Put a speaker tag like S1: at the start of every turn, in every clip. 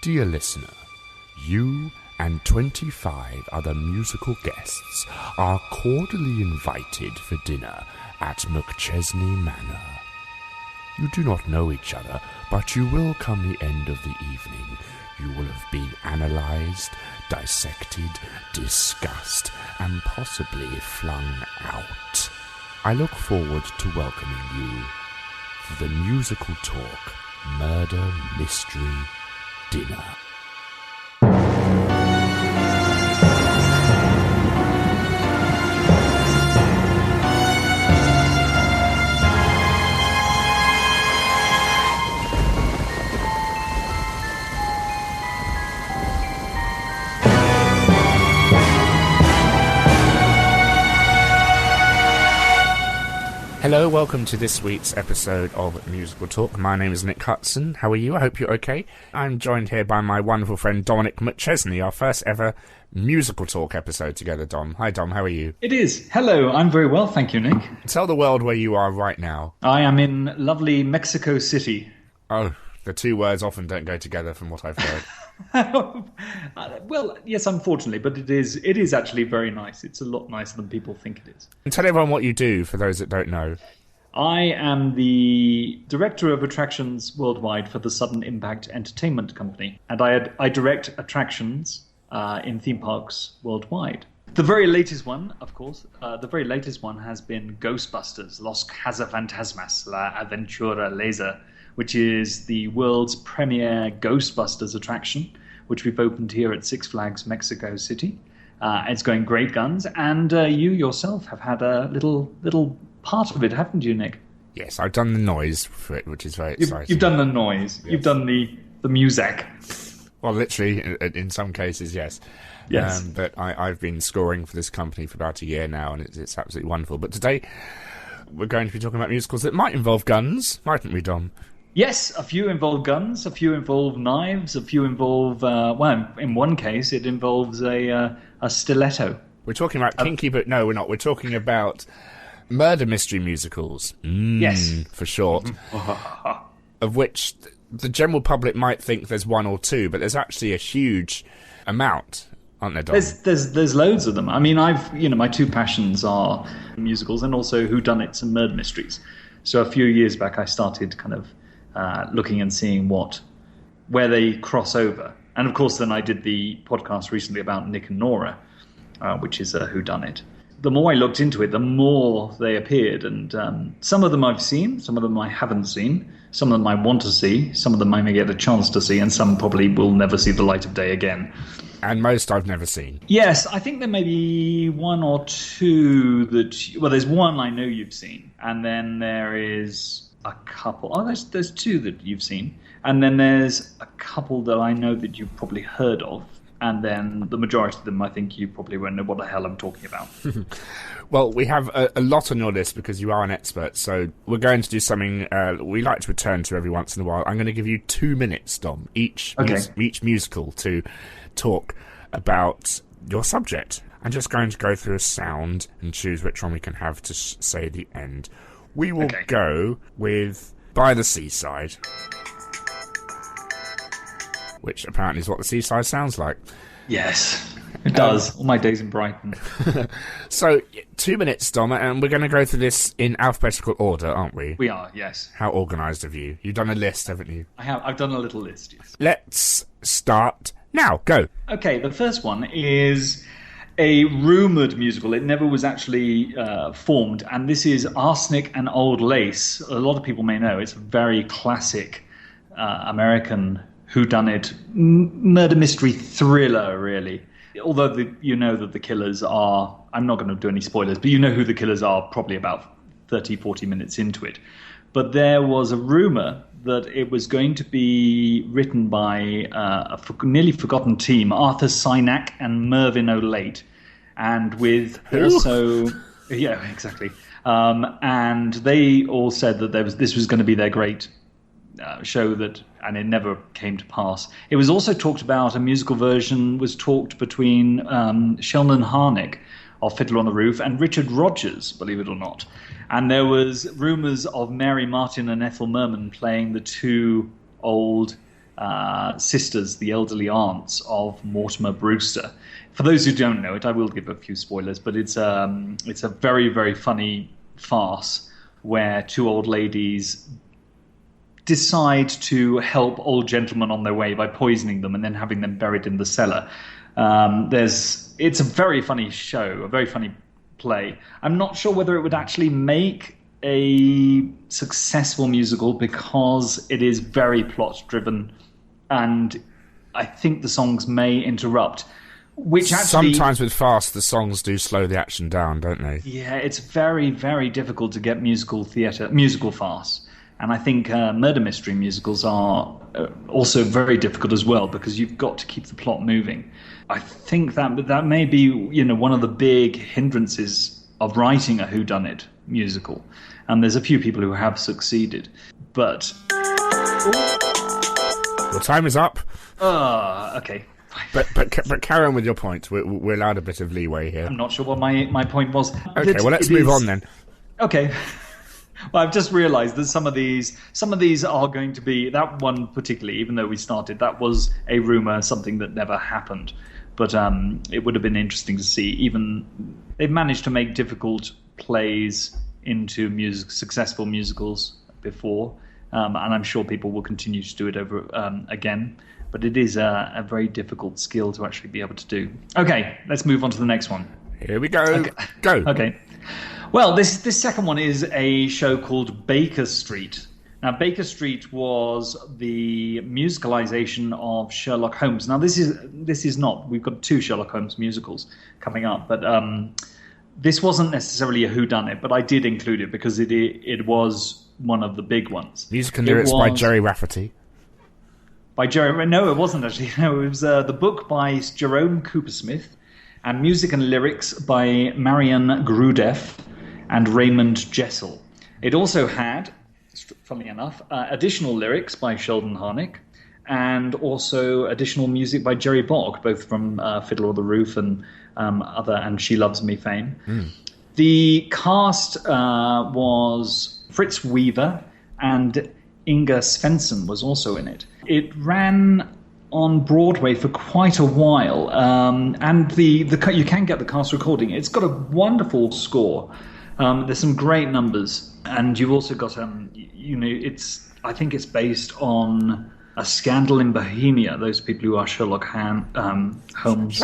S1: Dear listener, you and 25 other musical guests are cordially invited for dinner at McChesney Manor. You do not know each other, but you will come the end of the evening. You will have been analysed, dissected, discussed, and possibly flung out. I look forward to welcoming you for the musical talk, murder, mystery, dinner. Hello, welcome to this week's episode of Musical Talk. My name is Nick Hudson. How are you? I hope you're okay. I'm joined here by my wonderful friend Dominic McChesney, our first ever Musical Talk episode together, Dom. Hi, Dom. How are you?
S2: It is. Hello. I'm very well, thank you, Nick.
S1: Tell the world where you are right now.
S2: I am in lovely Mexico City.
S1: Oh, the two words often don't go together from what I've heard.
S2: Well, yes, unfortunately, but it is actually very nice. It's a lot nicer than people think it is.
S1: And tell everyone what you do, for those that don't know.
S2: I am the Director of Attractions Worldwide for the Sudden Impact Entertainment Company, and I direct attractions in theme parks worldwide. The very latest one, of course, has been Ghostbusters, Los Cazafantasmas, La Aventura Laser, which is the world's premiere Ghostbusters attraction, which we've opened here at Six Flags Mexico City. It's going great guns, and you yourself have had a little part of it, haven't you, Nick?
S1: Yes, I've done the noise for it, which is very exciting.
S2: You've done the noise. Yes. You've done the music.
S1: Well, literally, in some cases, yes.
S2: Yes.
S1: But I've been scoring for this company for about a year now, and it's absolutely wonderful. But today, we're going to be talking about musicals that might involve guns, mightn't we, Dom?
S2: Yes, a few involve guns, a few involve knives, a few involve, in one case, it involves a stiletto.
S1: We're talking about kinky, but no, we're not. We're talking about murder mystery musicals.
S2: Yes.
S1: For short. Of which the general public might think there's one or two, but there's actually a huge amount, aren't there, Dom?
S2: There's loads of them. I mean, my two passions are musicals and also whodunits and murder mysteries. So a few years back, I started kind of looking and seeing where they cross over. And of course, then I did the podcast recently about Nick and Nora, which is a whodunit. The more I looked into it, the more they appeared. And some of them I've seen, some of them I haven't seen, some of them I want to see, some of them I may get a chance to see, and some probably will never see the light of day again.
S1: And most I've never seen.
S2: Yes, I think there may be one or two there's one I know you've seen, and then there is a couple. Oh, there's two that you've seen, and then there's a couple that I know that you've probably heard of, and then the majority of them I think you probably won't know what the hell I'm talking about.
S1: Well, we have a lot on your list because you are an expert, so we're going to do something we like to return to every once in a while. I'm going to give you 2 minutes, Dom, each musical to talk about your subject. I'm just going to go through a sound and choose which one we can have to say the end. We will go with By the Seaside, which apparently is what the seaside sounds like.
S2: Yes, it does. All my days in Brighton.
S1: So, 2 minutes, Dom, and we're going to go through this in alphabetical order, aren't we?
S2: We are, yes.
S1: How organised of you. You've done a list, haven't you?
S2: I have. I've done a little list, yes.
S1: Let's start now. Go.
S2: Okay, the first one is a rumoured musical. It never was actually formed, and this is Arsenic and Old Lace. A lot of people may know. It's a very classic American whodunit murder mystery thriller, really. Although you know that the killers are, I'm not going to do any spoilers, but you know who the killers are probably about 30, 40 minutes into it. But there was a rumour that it was going to be written by a nearly forgotten team, Arthur Synack and Mervyn O'Late, and with also... Yeah, exactly. And they all said that this was going to be their great show, and it never came to pass. It was also talked about, a musical version was talked between Sheldon Harnick of Fiddler on the Roof and Richard Rodgers, believe it or not. And there was rumours of Mary Martin and Ethel Merman playing the two old sisters, the elderly aunts of Mortimer Brewster. For those who don't know it, I will give a few spoilers, but it's a very, very funny farce where two old ladies decide to help old gentlemen on their way by poisoning them and then having them buried in the cellar. It's a very funny show, a very funny play. I'm not sure whether it would actually make a successful musical because it is very plot driven, and I think the songs may interrupt. Which actually,
S1: sometimes with farce, the songs do slow the action down, don't they?
S2: Yeah, it's very, very difficult to get musical farce. And I think murder mystery musicals are also very difficult as well because you've got to keep the plot moving. I think that may be, one of the big hindrances of writing a whodunit musical. And there's a few people who have succeeded, but
S1: your time is up.
S2: Okay.
S1: But carry on with your point. We're allowed a bit of leeway here.
S2: I'm not sure what my point was.
S1: Okay, well, let's move on then.
S2: Okay. Well, I've just realised that some of these are going to be, that one particularly, even though we started, that was a rumour, something that never happened. But it would have been interesting to see. Even they've managed to make difficult plays into successful musicals before, and I'm sure people will continue to do it over again. But it is a very difficult skill to actually be able to do. Okay, let's move on to the next one.
S1: Here we go.
S2: Okay.
S1: Go.
S2: Okay. Well, this second one is a show called Baker Street. Now, Baker Street was the musicalization of Sherlock Holmes. Now, this is not. We've got two Sherlock Holmes musicals coming up, but this wasn't necessarily a whodunit, but I did include it because it was one of the big ones.
S1: Music and lyrics by Jerry Rafferty.
S2: No, it wasn't actually. No, it was the book by Jerome Coopersmith, and music and lyrics by Marian Grudeff and Raymond Jessel. It also had, funnily enough, additional lyrics by Sheldon Harnick, and also additional music by Jerry Bogg, both from Fiddler on the Roof and She Loves Me fame. The cast was Fritz Weaver, and Inga Svensson was also in it. It ran on Broadway for quite a while, and you can get the cast recording. It's got a wonderful score. There's some great numbers, and you've also got I think it's based on A Scandal in Bohemia. Those people who are Sherlock Holmes.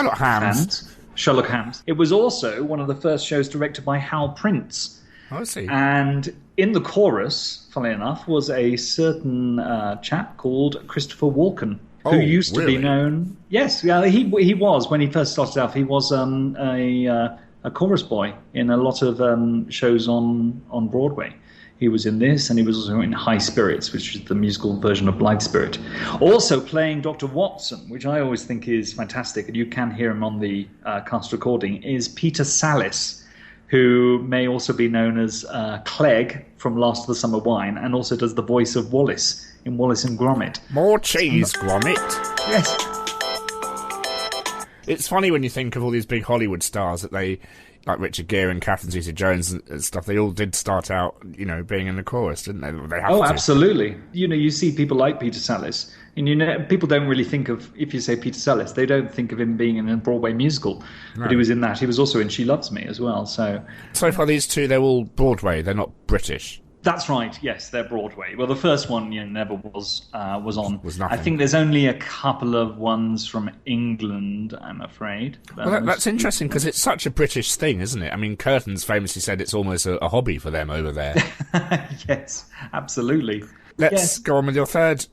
S2: Sherlock Holmes. It was also one of the first shows directed by Hal Prince.
S1: I see.
S2: And in the chorus, funnily enough, was a certain chap called Christopher Walken, who used to be known. Yes, he was when he first started off. He was a chorus boy in a lot of shows on Broadway. He was in this, and he was also in High Spirits, which is the musical version of Blithe Spirit. Also playing Dr. Watson, which I always think is fantastic, and you can hear him on the cast recording, is Peter Sallis, who may also be known as Clegg from Last of the Summer Wine, and also does the voice of Wallace in Wallace and Gromit.
S1: More cheese, Gromit.
S2: Yes.
S1: It's funny when you think of all these big Hollywood stars that they, like Richard Gere and Catherine Zeta-Jones and stuff, they all did start out, being in the chorus, didn't they?
S2: Absolutely. You see people like Peter Sallis, and people don't really think of, if you say Peter Sallis, they don't think of him being in a Broadway musical. No. But he was in that. He was also in She Loves Me as well. So
S1: far, these two, they're all Broadway. They're not British.
S2: That's right. Yes, they're Broadway. Well, the first one never was on.
S1: Was nothing.
S2: I think there's only a couple of ones from England, I'm afraid.
S1: Well, that's interesting because it's such a British thing, isn't it? I mean, Curtin's famously said it's almost a hobby for them over there.
S2: Yes, absolutely.
S1: Let's go on with your third,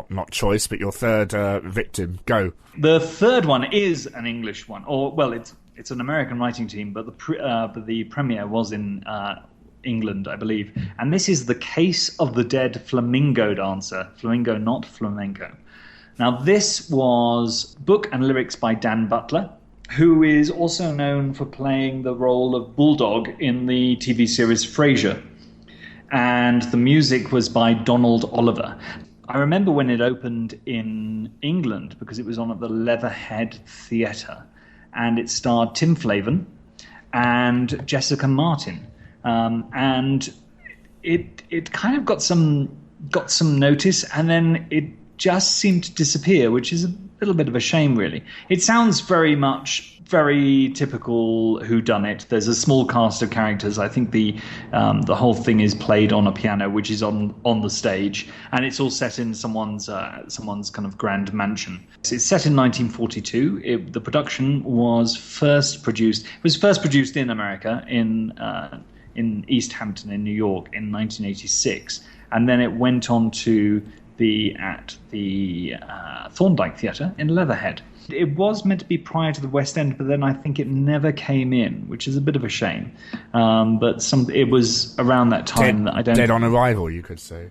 S1: not choice, but your third victim. Go.
S2: The third one is an English one, it's an American writing team, but the premiere was in England, I believe. And this is The Case of the Dead Flamingo Dancer. Flamingo, not flamenco. Now, this was book and lyrics by Dan Butler, who is also known for playing the role of Bulldog in the TV series Frasier. And the music was by Donald Oliver. I remember when it opened in England because it was on at the Leatherhead Theatre, and it starred Tim Flavin and Jessica Martin. And it kind of got some notice, and then just seemed to disappear, which is a little bit of a shame, really. It sounds very typical whodunit. There's a small cast of characters. I think the whole thing is played on a piano, which is on the stage, and it's all set in someone's kind of grand mansion. It's set in 1942. The production was first produced. It was first produced in America in East Hampton in New York in 1986, and then it went on to be at the Thorndike Theatre in Leatherhead. It was meant to be prior to the West End, but then I think it never came in, which is a bit of a shame. But it was around that time that I don't...
S1: Dead on arrival, you could say.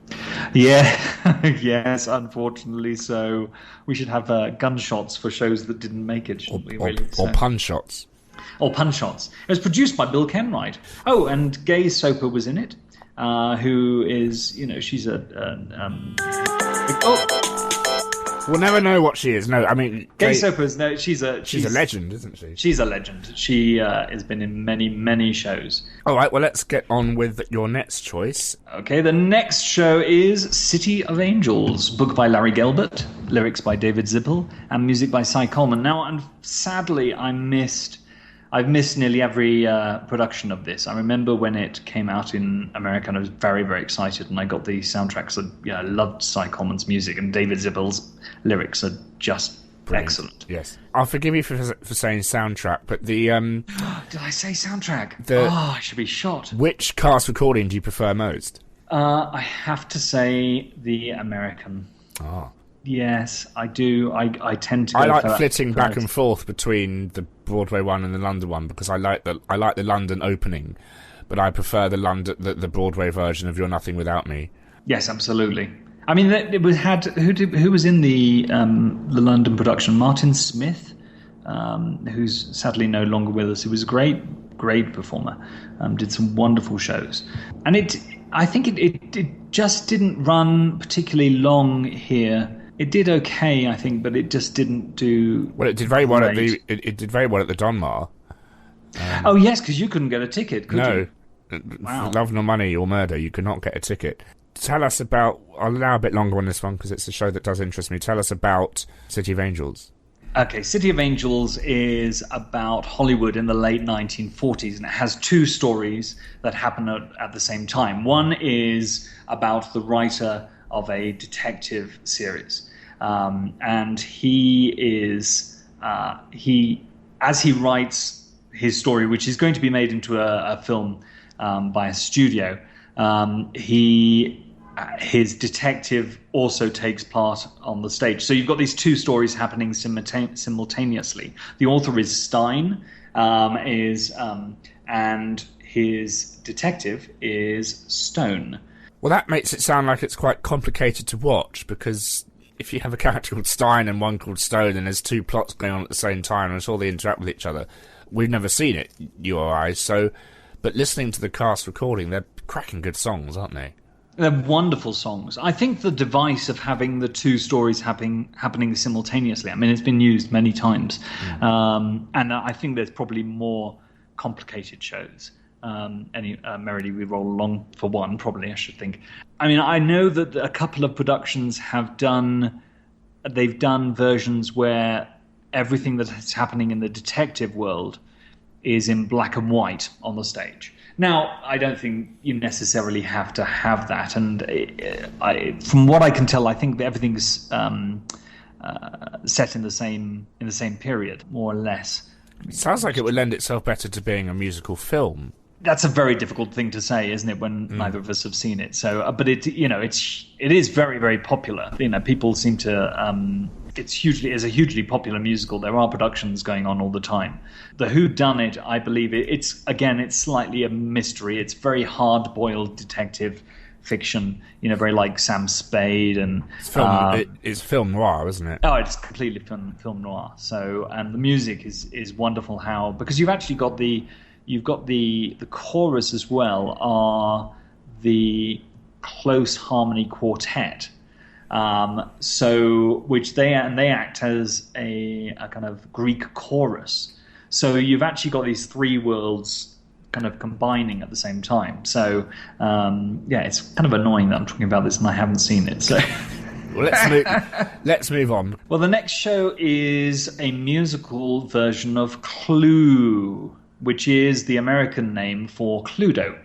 S2: Yeah, yes, unfortunately so. We should have gunshots for shows that didn't make it, shouldn't we, really?
S1: Or pun shots.
S2: Or pun shots. It was produced by Bill Kenwright. Oh, and Gay Soper was in it, who is, she's
S1: We'll never know what she is. No, I mean...
S2: Gay Soper's... No, she's a
S1: legend, isn't she?
S2: She's a legend. She has been in many, many shows.
S1: All right, well, let's get on with your next choice.
S2: Okay, the next show is City of Angels, book by Larry Gelbart, lyrics by David Zippel, and music by Cy Coleman. Now, sadly, I've missed nearly every production of this. I remember when it came out in America, and I was very, very excited, and I got the soundtracks. I loved Cy Coleman's music, and David Zippel's lyrics are just brilliant. Excellent.
S1: Yes. I'll forgive you for saying soundtrack, but the...
S2: Did I say soundtrack? I should be shot.
S1: Which cast recording do you prefer most?
S2: I have to say the American.
S1: Ah.
S2: Yes, I do. I tend to go
S1: I like
S2: for
S1: flitting back and forth between the Broadway one and the London one because I like the London opening, but I prefer the Broadway version of You're Nothing Without Me.
S2: Yes, absolutely. I mean, who was in the London production? Martin Smith, who's sadly no longer with us. He was a great performer. Did some wonderful shows, and I think it just didn't run particularly long here. It did okay, I think, but it just didn't do.
S1: Well, it did very well it did very well at the Donmar.
S2: Oh yes, because you couldn't get a ticket, could you?
S1: No.
S2: Wow.
S1: Love Nor Money or Murder, you could not get a ticket. Tell us about. I'll allow a bit longer on this one because it's a show that does interest me. Tell us about City of Angels.
S2: Okay, City of Angels is about Hollywood in the late 1940s, and it has two stories that happen at the same time. One is about the writer of a detective series, and as he writes his story, which is going to be made into a film by a studio, his detective also takes part on the stage. So you've got these two stories happening simultaneously. The author is Stein, and his detective is Stone.
S1: Well, that makes it sound like it's quite complicated to watch, because if you have a character called Stein and one called Stone and there's two plots going on at the same time and it's all they interact with each other, we've never seen it, you or I, but listening to the cast recording, they're cracking good songs, aren't they?
S2: They're wonderful songs. I think the device of having the two stories happening simultaneously, I mean, it's been used many times. And I think there's probably more complicated shows. Merrily We Roll Along for one, probably, I should think. I mean, I know that a couple of productions they've done versions where everything that's happening in the detective world is in black and white on the stage. Now, I don't think you necessarily have to have that, and from what I can tell, I think that everything's set in the same period, more or less.
S1: It sounds like it would lend itself better to being a musical film.
S2: That's a very difficult thing to say, isn't it? When neither of us have seen it. So, but it is very, very popular. People seem to. It's a hugely popular musical. There are productions going on all the time. The whodunit, I believe, it's slightly a mystery. It's very hard-boiled detective fiction. Very like Sam Spade and.
S1: It's film noir, isn't it?
S2: Oh, it's completely film noir. So, and the music is wonderful. Because you've actually got the chorus as well are the close harmony quartet. Which they act as a kind of Greek chorus. So you've actually got these three worlds kind of combining at the same time. So it's kind of annoying that I'm talking about this and I haven't seen it. So
S1: Well, let's move on.
S2: Well, the next show is a musical version of Clue, which is the American name for Cluedo.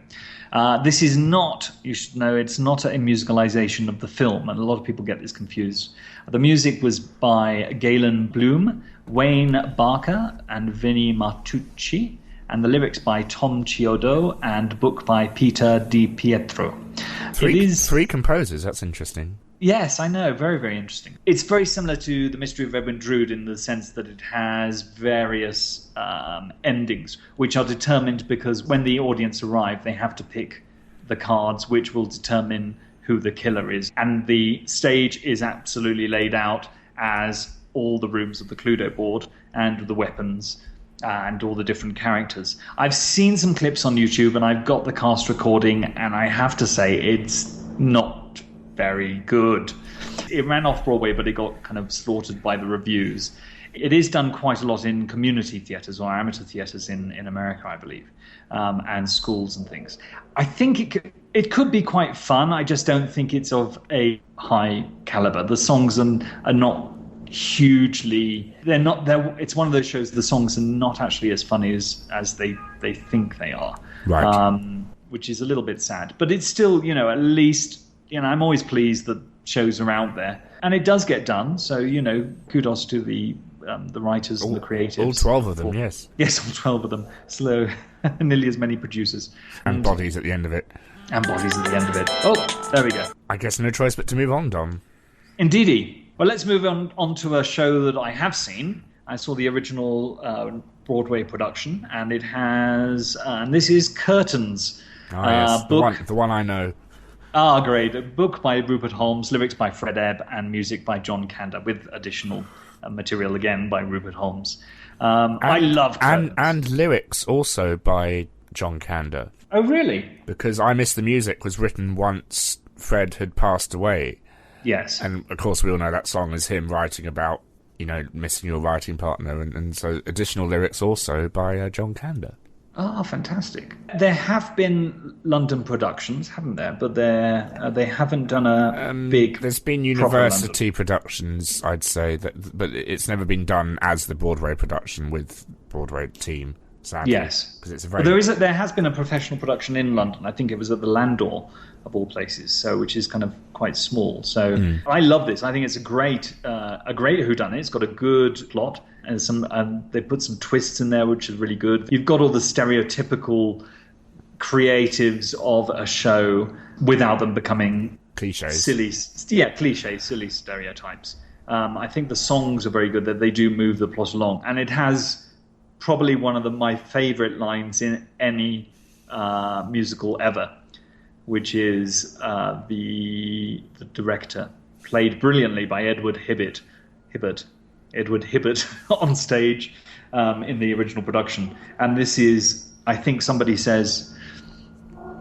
S2: This is not, you should know, it's not a musicalization of the film, and a lot of people get this confused. The music was by Galen Bloom, Wayne Barker, and Vinnie Martucci, and the lyrics by Tom Chiodo, and book by Peter Di Pietro.
S1: Three composers, that's interesting.
S2: Yes, I know. Very, very interesting. It's very similar to The Mystery of Edwin Drood in the sense that it has various endings, which are determined because when the audience arrive, they have to pick the cards which will determine who the killer is. And the stage is absolutely laid out as all the rooms of the Cluedo board and the weapons and all the different characters. I've seen some clips on YouTube and I've got the cast recording, and I have to say it's not very good. It ran off Broadway, but it got kind of slaughtered by the reviews. It is done quite a lot in community theatres or amateur theatres in America, I believe, and schools and things. I think it could be quite fun. I just don't think it's of a high caliber. The songs are not hugely... It's one of those shows, the songs are not actually as funny as they think they are.
S1: Right.
S2: Which is a little bit sad. But it's still, at least... I'm always pleased that shows are out there, and it does get done. So, kudos to the writers and the creatives.
S1: All 12 of them, yes.
S2: Yes, all 12 of them. Slow, nearly as many producers.
S1: And bodies at the end of it.
S2: And bodies at the end of it. Oh, there we go.
S1: I guess no choice but to move on, Dom.
S2: Indeedy. Well, let's move on to a show that I have seen. I saw the original Broadway production, and it has... and this is Curtains.
S1: Oh, yes. The one I know.
S2: Ah, great. A book by Rupert Holmes, lyrics by Fred Ebb, and music by John Kander, with additional material again by Rupert Holmes. I love Curtains.
S1: And lyrics also by John Kander.
S2: Oh, really?
S1: Because I Miss the Music was written once Fred had passed away.
S2: Yes.
S1: And, of course, we all know that song is him writing about, missing your writing partner. And so additional lyrics also by John Kander.
S2: Oh, fantastic. There have been London productions, haven't there? But they haven't done a big...
S1: There's been university productions, I'd say, but it's never been done as the Broadway production with Broadway team, sadly.
S2: Yes.
S1: Because it's a very...
S2: There has been a professional production in London. I think it was at the Landor, of all places, which is kind of quite small. So I love this. I think it's a great whodunit. It's got a good plot. And they put some twists in there, which is really good. You've got all the stereotypical creatives of a show without them becoming
S1: cliches.
S2: Silly stereotypes. I think the songs are very good, that they do move the plot along. And it has probably one of my favourite lines in any musical ever, which is the director, played brilliantly by Edward Hibbert on stage in the original production. And this is, I think somebody says,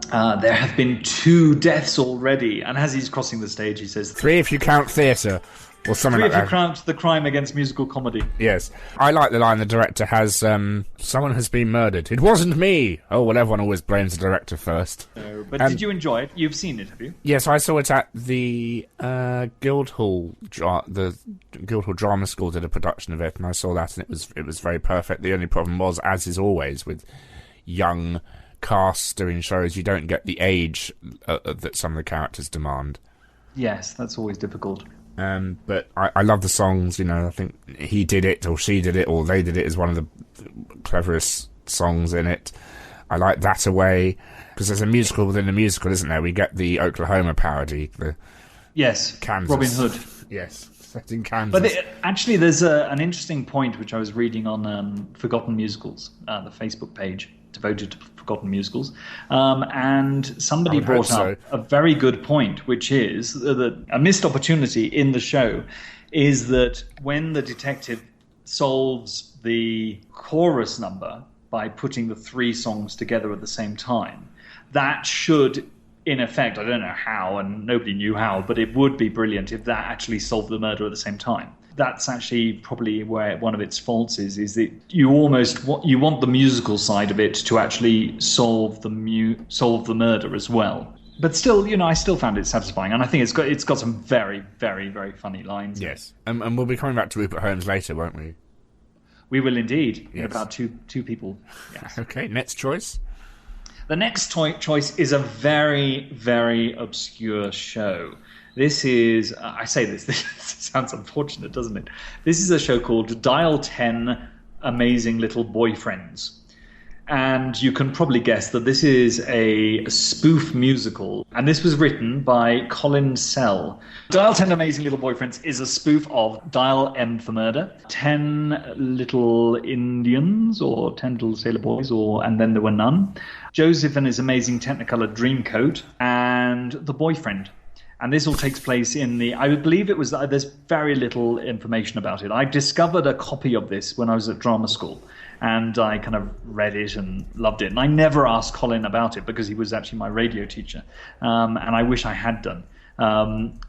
S2: there have been 2 deaths already. And as he's crossing the stage, he says...
S1: 3 if you count theatre. Or something like that.
S2: 3 if you count the crime against musical comedy.
S1: Yes. I like the line the director has, someone has been murdered. It wasn't me! Oh, well, everyone always blames the director first.
S2: But did you enjoy it? You've seen it, have you?
S1: Yes, I saw it at the Guildhall. The Guildhall Drama School did a production of it, and I saw that, and it was very perfect. The only problem was, as is always with young casts doing shows, you don't get the age that some of the characters demand.
S2: Yes, that's always difficult.
S1: But I love the songs. I think he did it, or she did it, or they did it as one of the cleverest songs in it. I like That Away, because there's a musical within a musical, isn't there? We get the Oklahoma parody.
S2: Yes,
S1: Kansas.
S2: Robin Hood.
S1: Yes, set in Kansas.
S2: But actually, there's an interesting point which I was reading on Forgotten Musicals, the Facebook page devoted to forgotten musicals, and somebody brought up a very good point, which is that a missed opportunity in the show is that when the detective solves the chorus number by putting the 3 songs together at the same time, that should, in effect, I don't know how, and nobody knew how, but it would be brilliant if that actually solved the murder at the same time. That's actually probably where one of its faults is that you want the musical side of it to actually solve the murder as well. But still, I still found it satisfying, and I think it's got some very, very, very funny lines.
S1: Yes, and we'll be coming back to Rupert Holmes later, won't we?
S2: We will indeed.
S1: Yes.
S2: In about two people. Yes.
S1: Okay, next choice.
S2: The next choice is a very, very obscure show. This is, I say this sounds unfortunate, doesn't it? This is a show called Dial 10 Amazing Little Boyfriends. And you can probably guess that this is a spoof musical. And this was written by Colin Sell. Dial 10 Amazing Little Boyfriends is a spoof of Dial M for Murder, 10 Little Indians, or 10 Little Sailor Boys, and then there were none, Joseph and His Amazing Technicolor Dreamcoat, and The Boyfriend. And this all takes place I believe it was, there's very little information about it. I discovered a copy of this when I was at drama school, and I kind of read it and loved it. And I never asked Colin about it because he was actually my radio teacher, and I wish I had done.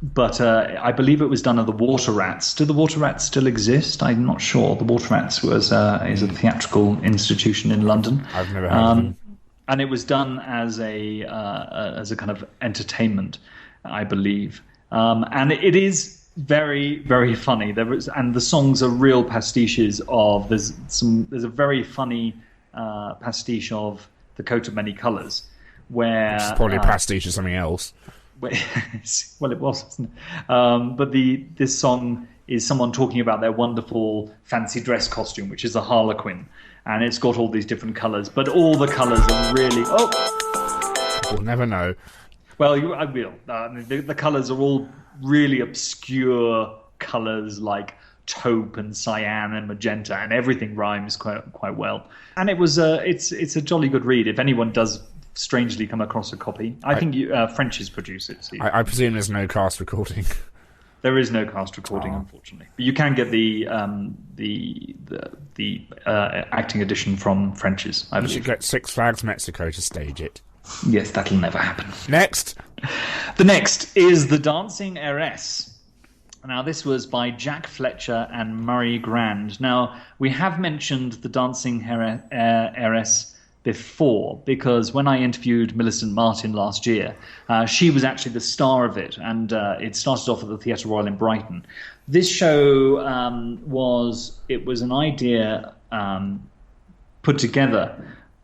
S2: But I believe it was done at the Water Rats. Do the Water Rats still exist? I'm not sure. The Water Rats is a theatrical institution in London.
S1: I've never heard of them.
S2: And it was done as a kind of entertainment, I believe, and it is very, very funny. And the songs are real pastiches of. There's a very funny pastiche of The Coat of Many Colours, where
S1: it's probably a pastiche of something else.
S2: Well, it was, wasn't it? But this song is someone talking about their wonderful fancy dress costume, which is a harlequin, and it's got all these different colours, but all the colours are really.
S1: We'll never know.
S2: Well, I will. The colours are all really obscure colours like taupe and cyan and magenta, and everything rhymes quite well. And it's a jolly good read. If anyone does strangely come across a copy, I think French's produce it. So
S1: I presume there's no cast recording.
S2: There is no cast recording, unfortunately, but you can get the acting edition from French's. I believe.
S1: You should get Six Flags Mexico to stage it.
S2: Yes, that'll never happen.
S1: Next.
S2: The next is The Dancing Heiress. Now, this was by Jack Fletcher and Murray Grand. Now, we have mentioned The Dancing Heiress before, because when I interviewed Millicent Martin last year, she was actually the star of it, and it started off at the Theatre Royal in Brighton. This show was an idea put together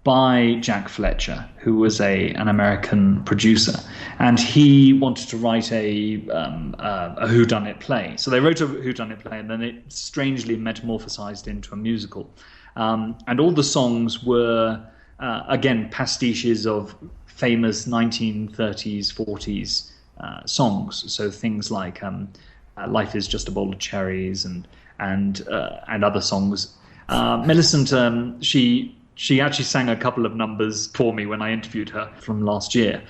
S2: by Jack Fletcher, who was an American producer, and he wanted to write a whodunit play. So they wrote a whodunit play, and then it strangely metamorphosized into a musical. And all the songs were, again, pastiches of famous 1930s, 40s songs. So things like "Life Is Just a Bowl of Cherries" and other songs. Millicent, she actually sang a couple of numbers for me when I interviewed her from last year.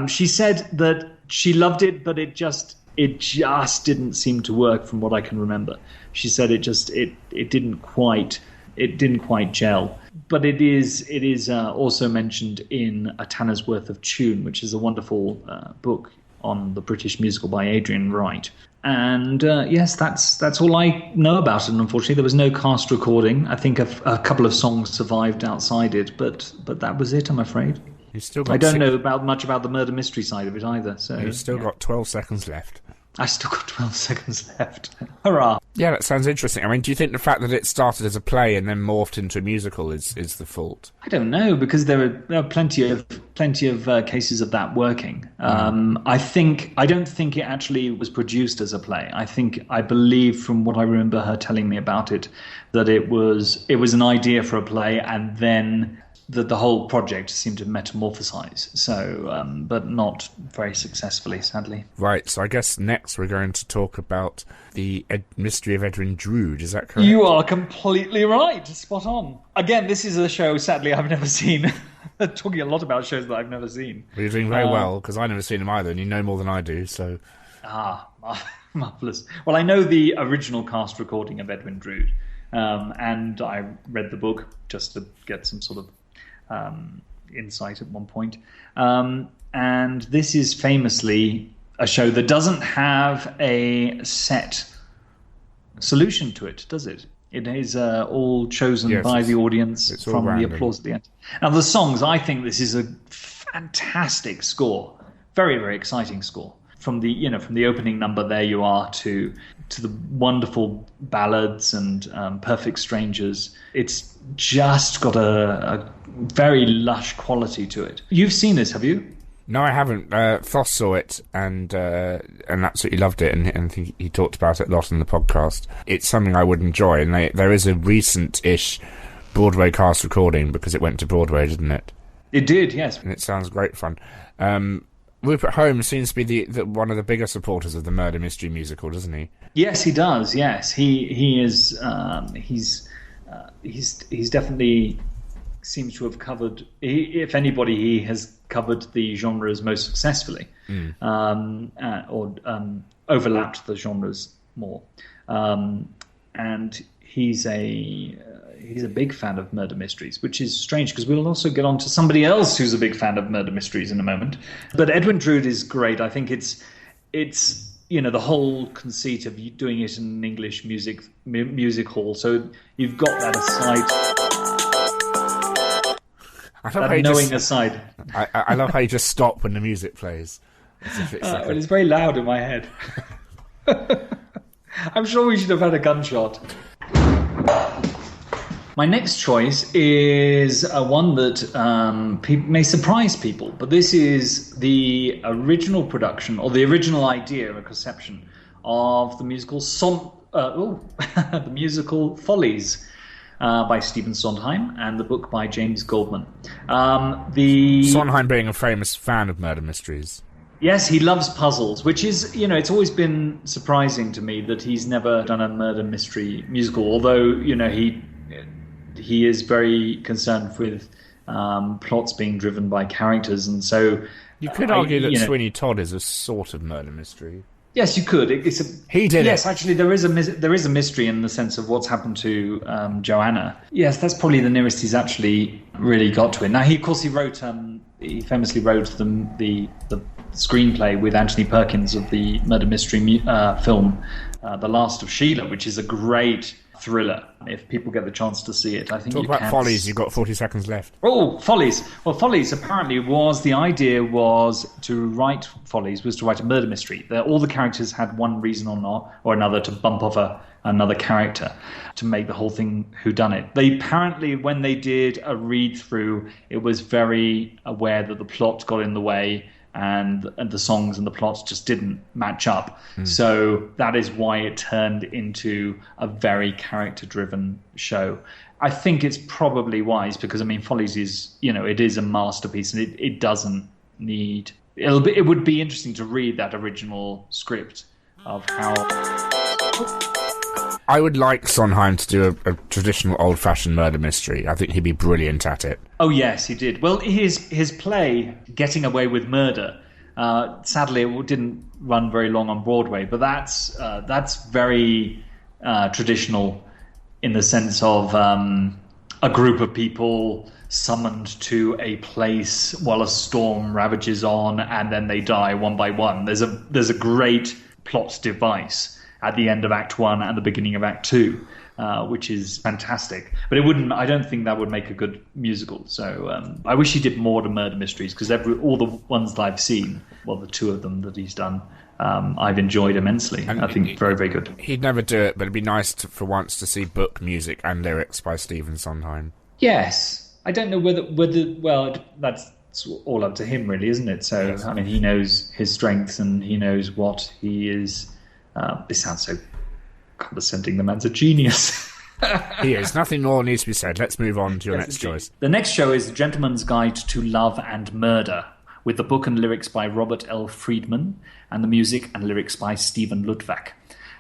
S2: She said that she loved it, but it just didn't seem to work from what I can remember. She said it didn't quite gel. But it is also mentioned in A Tanner's Worth of Tune, which is a wonderful book on the British musical by Adrian Wright. And yes, that's all I know about it. And unfortunately, there was no cast recording. I think a couple of songs survived outside it, but that was it, I'm afraid. I don't know much about the murder mystery side of it either. So
S1: you've still got 12 seconds left.
S2: I still got 12 seconds left. Hurrah!
S1: Yeah, that sounds interesting. I mean, do you think the fact that it started as a play and then morphed into a musical is the fault?
S2: I don't know, because there are plenty of cases of that working. I don't think it actually was produced as a play. I believe from what I remember her telling me about it, that it was an idea for a play, and then the whole project seemed to metamorphosize. So, but not very successfully, sadly.
S1: Right. So I guess next we're going to talk about the mystery of Edwin Drood. Is that correct?
S2: You are completely right. Spot on. Again, this is a show, sadly, I've never seen. Talking a lot about shows that I've never seen.
S1: Well, you're doing very well, because I've never seen them either, and you know more than I do. So. Marvellous.
S2: Well, I know the original cast recording of Edwin Drood, and I read the book just to get some sort of insight at one point. And this is famously a show that doesn't have a set solution to it, does it? It is all chosen by the audience from the applause at the end. Now, the songs, I think this is a fantastic score very, very exciting score. From the opening number, There You Are, to the wonderful ballads and Perfect Strangers. It's just got a very lush quality to it. You've seen this, have you?
S1: No, I haven't. Foss saw it and absolutely loved it, and I think he talked about it a lot in the podcast. It's something I would enjoy, and there is a recent-ish Broadway cast recording because it went to Broadway, didn't it?
S2: It did, yes.
S1: And it sounds great fun. Rupert Holmes seems to be the one of the bigger supporters of the murder mystery musical, doesn't he?
S2: Yes, he does. Yes, he is. He's definitely seems to have covered. If anybody, he has covered the genres most successfully, or overlapped the genres more. And he's a big fan of murder mysteries, which is strange because we'll also get on to somebody else who's a big fan of murder mysteries in a moment. But Edwin Drood is great. I think it's the whole conceit of you doing it in an English music hall. So you've got that aside. Aside.
S1: I love how you just stop when the music plays.
S2: It's very loud in my head. I'm sure we should have had a gunshot. My next choice is one that may surprise people, but this is the original production, or the original idea or conception of the musical the musical Follies by Stephen Sondheim, and the book by James Goldman.
S1: Sondheim being a famous fan of murder mysteries.
S2: Yes, he loves puzzles, which is, it's always been surprising to me that he's never done a murder mystery musical, although, he is very concerned with plots being driven by characters, and so
S1: you could argue that Sweeney Todd is a sort of murder mystery.
S2: Yes, you could.
S1: He did.
S2: Yes, actually, there is a mystery in the sense of what's happened to Joanna. Yes, that's probably the nearest he's actually really got to it. Now, he famously wrote the screenplay with Anthony Perkins of the murder mystery film The Last of Sheila, which is a great thriller. If people get the chance to see it, I think.
S1: Talk about Follies. You've got 40 seconds left.
S2: Oh, Follies. Well, Follies apparently the idea was to write a murder mystery. All the characters had one reason or another to bump off another character to make the whole thing whodunit. They apparently, when they did a read through, it was very aware that the plot got in the way. And the songs and the plots just didn't match up. So that is why it turned into a very character-driven show. I think it's probably wise because, Follies is, it is a masterpiece, and it doesn't need... It would be interesting to read that original script of how...
S1: I would like Sondheim to do a traditional old-fashioned murder mystery. I think he'd be brilliant at it.
S2: Oh, yes, he did. Well, his play, Getting Away with Murder, sadly, it didn't run very long on Broadway, but that's very traditional in the sense of a group of people summoned to a place while a storm ravages on, and then they die one by one. There's a great plot device at the end of Act 1 and the beginning of Act 2, which is fantastic. But I don't think that would make a good musical. So I wish he did more to murder mysteries, because all the ones that I've seen, the two of them that he's done, I've enjoyed immensely. And I think very, very good.
S1: He'd never do it, but it'd be nice for once to see book music and lyrics by Stephen Sondheim.
S2: Yes. I don't know whether that's all up to him, really, isn't it? So, yes. He knows his strengths and he knows what he is... this sounds so condescending. The man's a genius.
S1: He is. Nothing more needs to be said. Let's move on to your next choice.
S2: The next show is The Gentleman's Guide to Love and Murder, with the book and lyrics by Robert L. Friedman and the music and lyrics by Stephen Luttwak.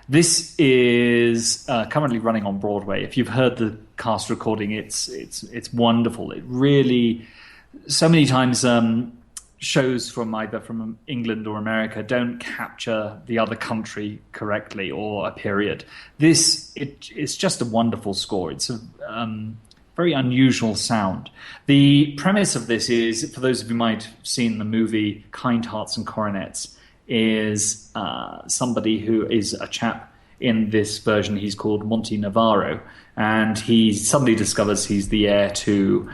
S2: This is currently running on Broadway. If you've heard the cast recording, it's wonderful. It really, so many times... shows from either from England or America don't capture the other country correctly or a period. It's just a wonderful score. It's a very unusual sound. The premise of this is, for those of you who might have seen the movie Kind Hearts and Coronets, is somebody who is a chap in this version. He's called Monty Navarro, and he suddenly discovers he's the heir to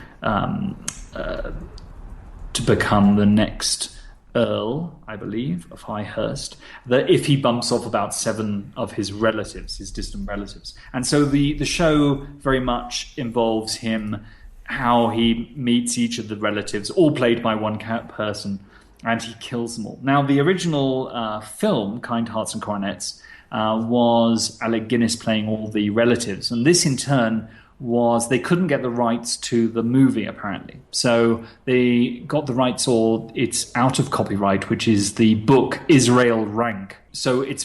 S2: become the next Earl, I believe, of Highhurst, that if he bumps off about 7 of his relatives, his distant relatives. And so the show very much involves him, how he meets each of the relatives, all played by one person, and he kills them all. Now, the original film, Kind Hearts and Coronets, was Alec Guinness playing all the relatives. And this, in turn, was they couldn't get the rights to the movie, apparently. So they got the rights, or it's out of copyright, which is the book Israel Rank. So it's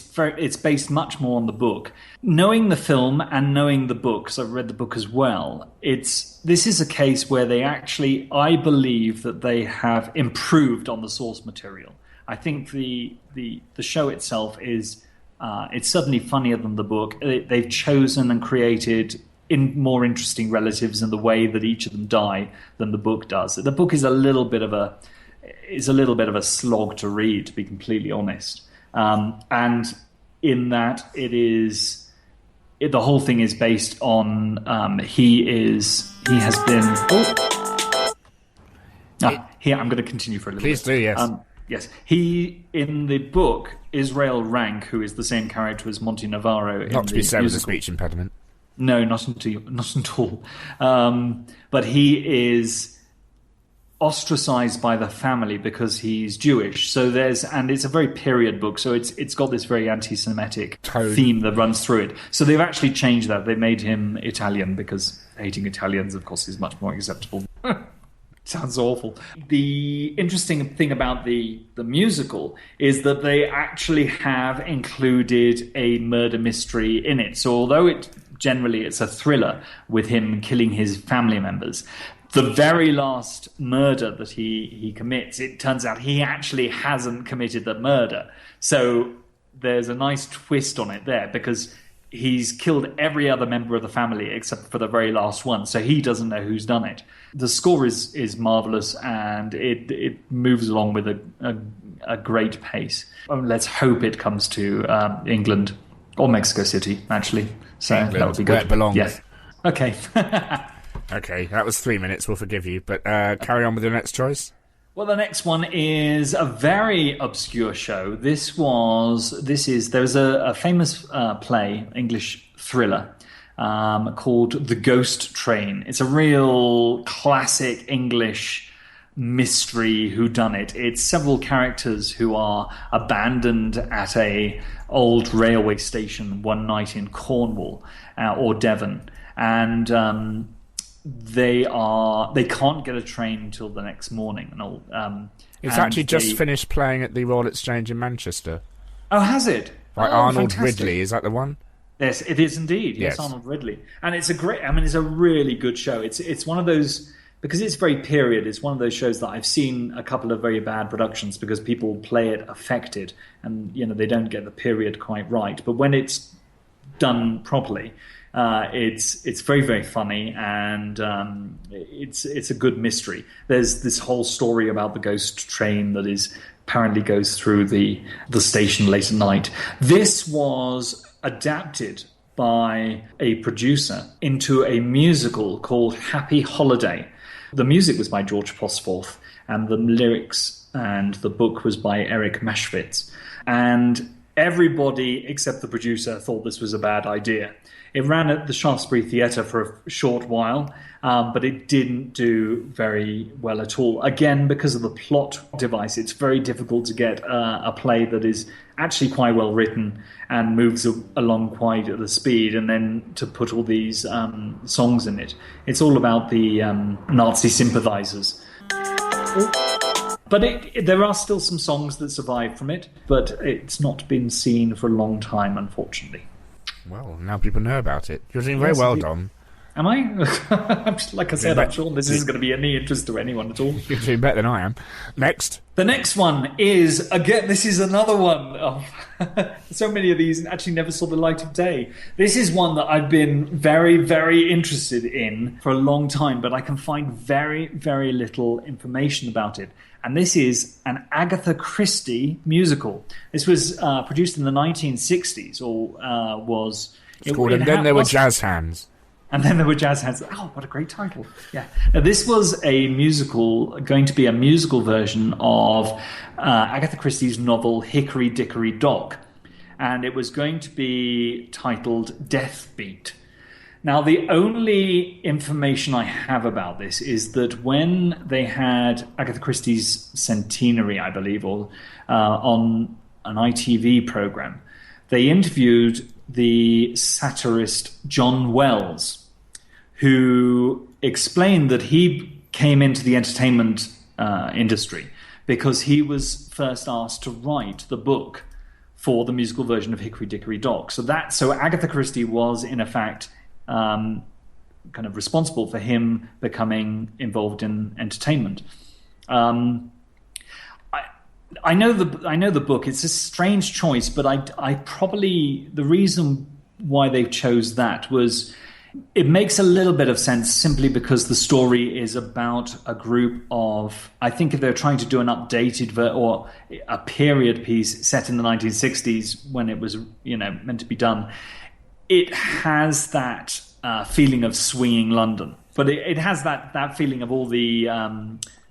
S2: based much more on the book. Knowing the film and knowing the book, because I've read the book as well, this is a case where they actually, I believe that they have improved on the source material. I think the show itself is it's certainly funnier than the book. They've chosen and created more interesting relatives in the way that each of them die than the book does. The book is a little bit of a slog to read, to be completely honest. And in that the whole thing is based on here I'm going to continue for a little bit.
S1: Please do, yes.
S2: Yes, he, in the book, Israel Rank, who is the same character as Monty Navarro.
S1: Not to be said with a speech impediment.
S2: No, not at all. But he is ostracized by the family because he's Jewish. So and it's a very period book, so it's got this very anti-Semitic theme that runs through it. So they've actually changed that. They made him Italian because hating Italians, of course, is much more acceptable. Sounds awful. The interesting thing about the musical is that they actually have included a murder mystery in it. So although it's a thriller with him killing his family members, the very last murder that he commits, it turns out he actually hasn't committed the murder. So there's a nice twist on it there, because he's killed every other member of the family except for the very last one, so he doesn't know who's done it. The score is marvelous, and it moves along with a great pace. Let's hope it comes to England or Mexico City, actually. So
S1: England,
S2: that would be good.
S1: where it belongs.
S2: Yes. Okay.
S1: Okay, that was 3 minutes. We'll forgive you, but carry on with your next choice.
S2: Well, the next one is a very obscure show. There's a famous play, English thriller, called The Ghost Train. It's a real classic English mystery whodunit. It's several characters who are abandoned at a old railway station one night in Cornwall or Devon, and they can't get a train until the next morning.
S1: It's actually just finished playing at the Royal Exchange in Manchester.
S2: Oh, has it?
S1: By Arnold
S2: fantastic.
S1: Ridley, is that the one?
S2: Yes, it is indeed. Yes, Arnold Ridley, and it's a really good show. It's one of those, because it's very period. It's one of those shows that I've seen a couple of very bad productions because people play it affected, and they don't get the period quite right. But when it's done properly, it's very, very funny, and it's a good mystery. There's this whole story about the ghost train that apparently goes through the station late at night. This was adapted by a producer into a musical called Happy Holiday. The music was by George Posforth, and the lyrics and the book was by Eric Maschwitz. And everybody except the producer thought this was a bad idea. It ran at the Shaftesbury Theatre for a short while, but it didn't do very well at all. Again, because of the plot device, it's very difficult to get a play that is actually quite well written and moves along quite at the speed, and then to put all these songs in it. It's all about the Nazi sympathizers. But there are still some songs that survive from it, but it's not been seen for a long time, unfortunately.
S1: Well, now people know about it. You're doing very well, Dom.
S2: Am I? Like I said, I'm sure this isn't going to be any interest to anyone at all.
S1: You're doing better than I am. Next.
S2: The next one is, again, this is another one. Oh, so many of these actually never saw the light of day. This is one that I've been very, very interested in for a long time, but I can find very, very little information about it. And this is an Agatha Christie musical. This was produced in the 1960s, or was...
S1: It's called And Then There Were Jazz Hands.
S2: And then there were jazz hands. Oh, what a great title. Yeah. Now, this was going to be a musical version of Agatha Christie's novel Hickory Dickory Dock. And it was going to be titled Death Beat. Now, the only information I have about this is that when they had Agatha Christie's centenary, I believe, or on an ITV program, they interviewed the satirist John Wells, who explained that he came into the entertainment industry because he was first asked to write the book for the musical version of Hickory Dickory Dock. So Agatha Christie was, in effect, kind of responsible for him becoming involved in entertainment. I know the book. It's a strange choice, but I probably, the reason why they chose that was, it makes a little bit of sense simply because the story is about a group of, I think if they're trying to do an updated or a period piece set in the 1960s when it was, meant to be done, it has that feeling of swinging London. But it has that feeling of all the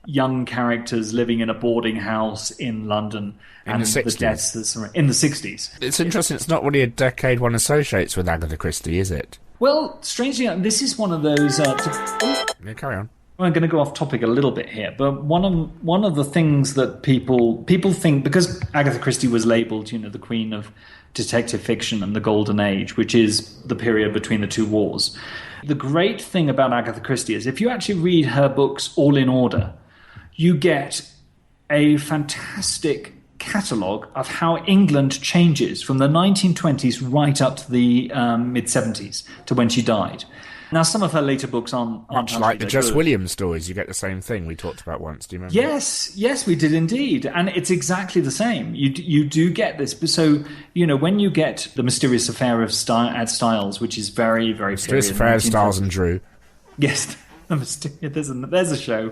S2: young characters living in a boarding house in London and the deaths in the 60s.
S1: It's interesting. It's not really a decade one associates with Agatha Christie, is it?
S2: Well, strangely, this is one of those...
S1: Yeah, carry on.
S2: I'm going to go off topic a little bit here, but one of the things that people think, because Agatha Christie was labelled, the queen of detective fiction and the golden age, which is the period between the two wars. The great thing about Agatha Christie is if you actually read her books all in order, you get a fantastic catalogue of how England changes from the 1920s right up to the mid-70s to when she died. Now, some of her later books aren't
S1: much like the Jess Williams stories. You get the same thing we talked about once. Do you remember?
S2: Yes, we did indeed, and it's exactly the same. You do get this. So when you get the Mysterious Affair of Ad Styles, which is very, very
S1: Mysterious Affair of Styles and Drew.
S2: Yes. There's a show.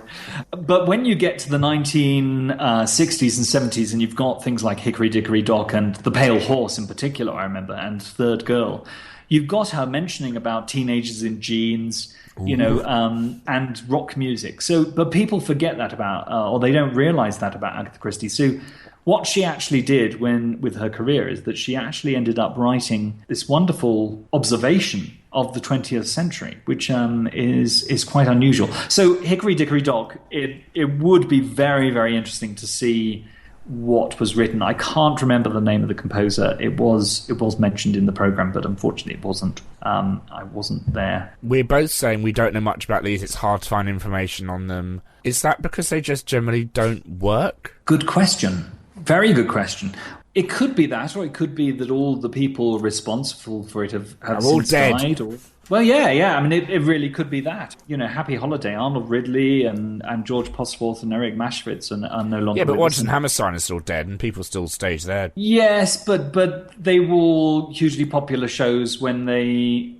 S2: But when you get to the 1960s and 70s and you've got things like Hickory Dickory Dock and The Pale Horse in particular, I remember, and Third Girl, you've got her mentioning about teenagers in jeans, and rock music. But people forget that about, or they don't realize that about Agatha Christie. So what she actually did with her career is that she actually ended up writing this wonderful observation of the 20th century, which is quite unusual. So Hickory Dickory Dock, it would be very, very interesting to see what was written. I can't remember the name of the composer. It was mentioned in the program, but unfortunately it wasn't. I wasn't there.
S1: We're both saying we don't know much about these. It's hard to find information on them. Is that because they just generally don't work?
S2: Good question. Very good question. It could be that, or it could be that all the people responsible for it have
S1: all dead.
S2: Died. Well, yeah. I mean, it really could be that. Happy Holiday, Arnold Ridley and George Posworth and Eric Maschwitz are no longer.
S1: Yeah, but Watson Hammerstein is still dead, and people still stage there.
S2: Yes, but they were all hugely popular shows when they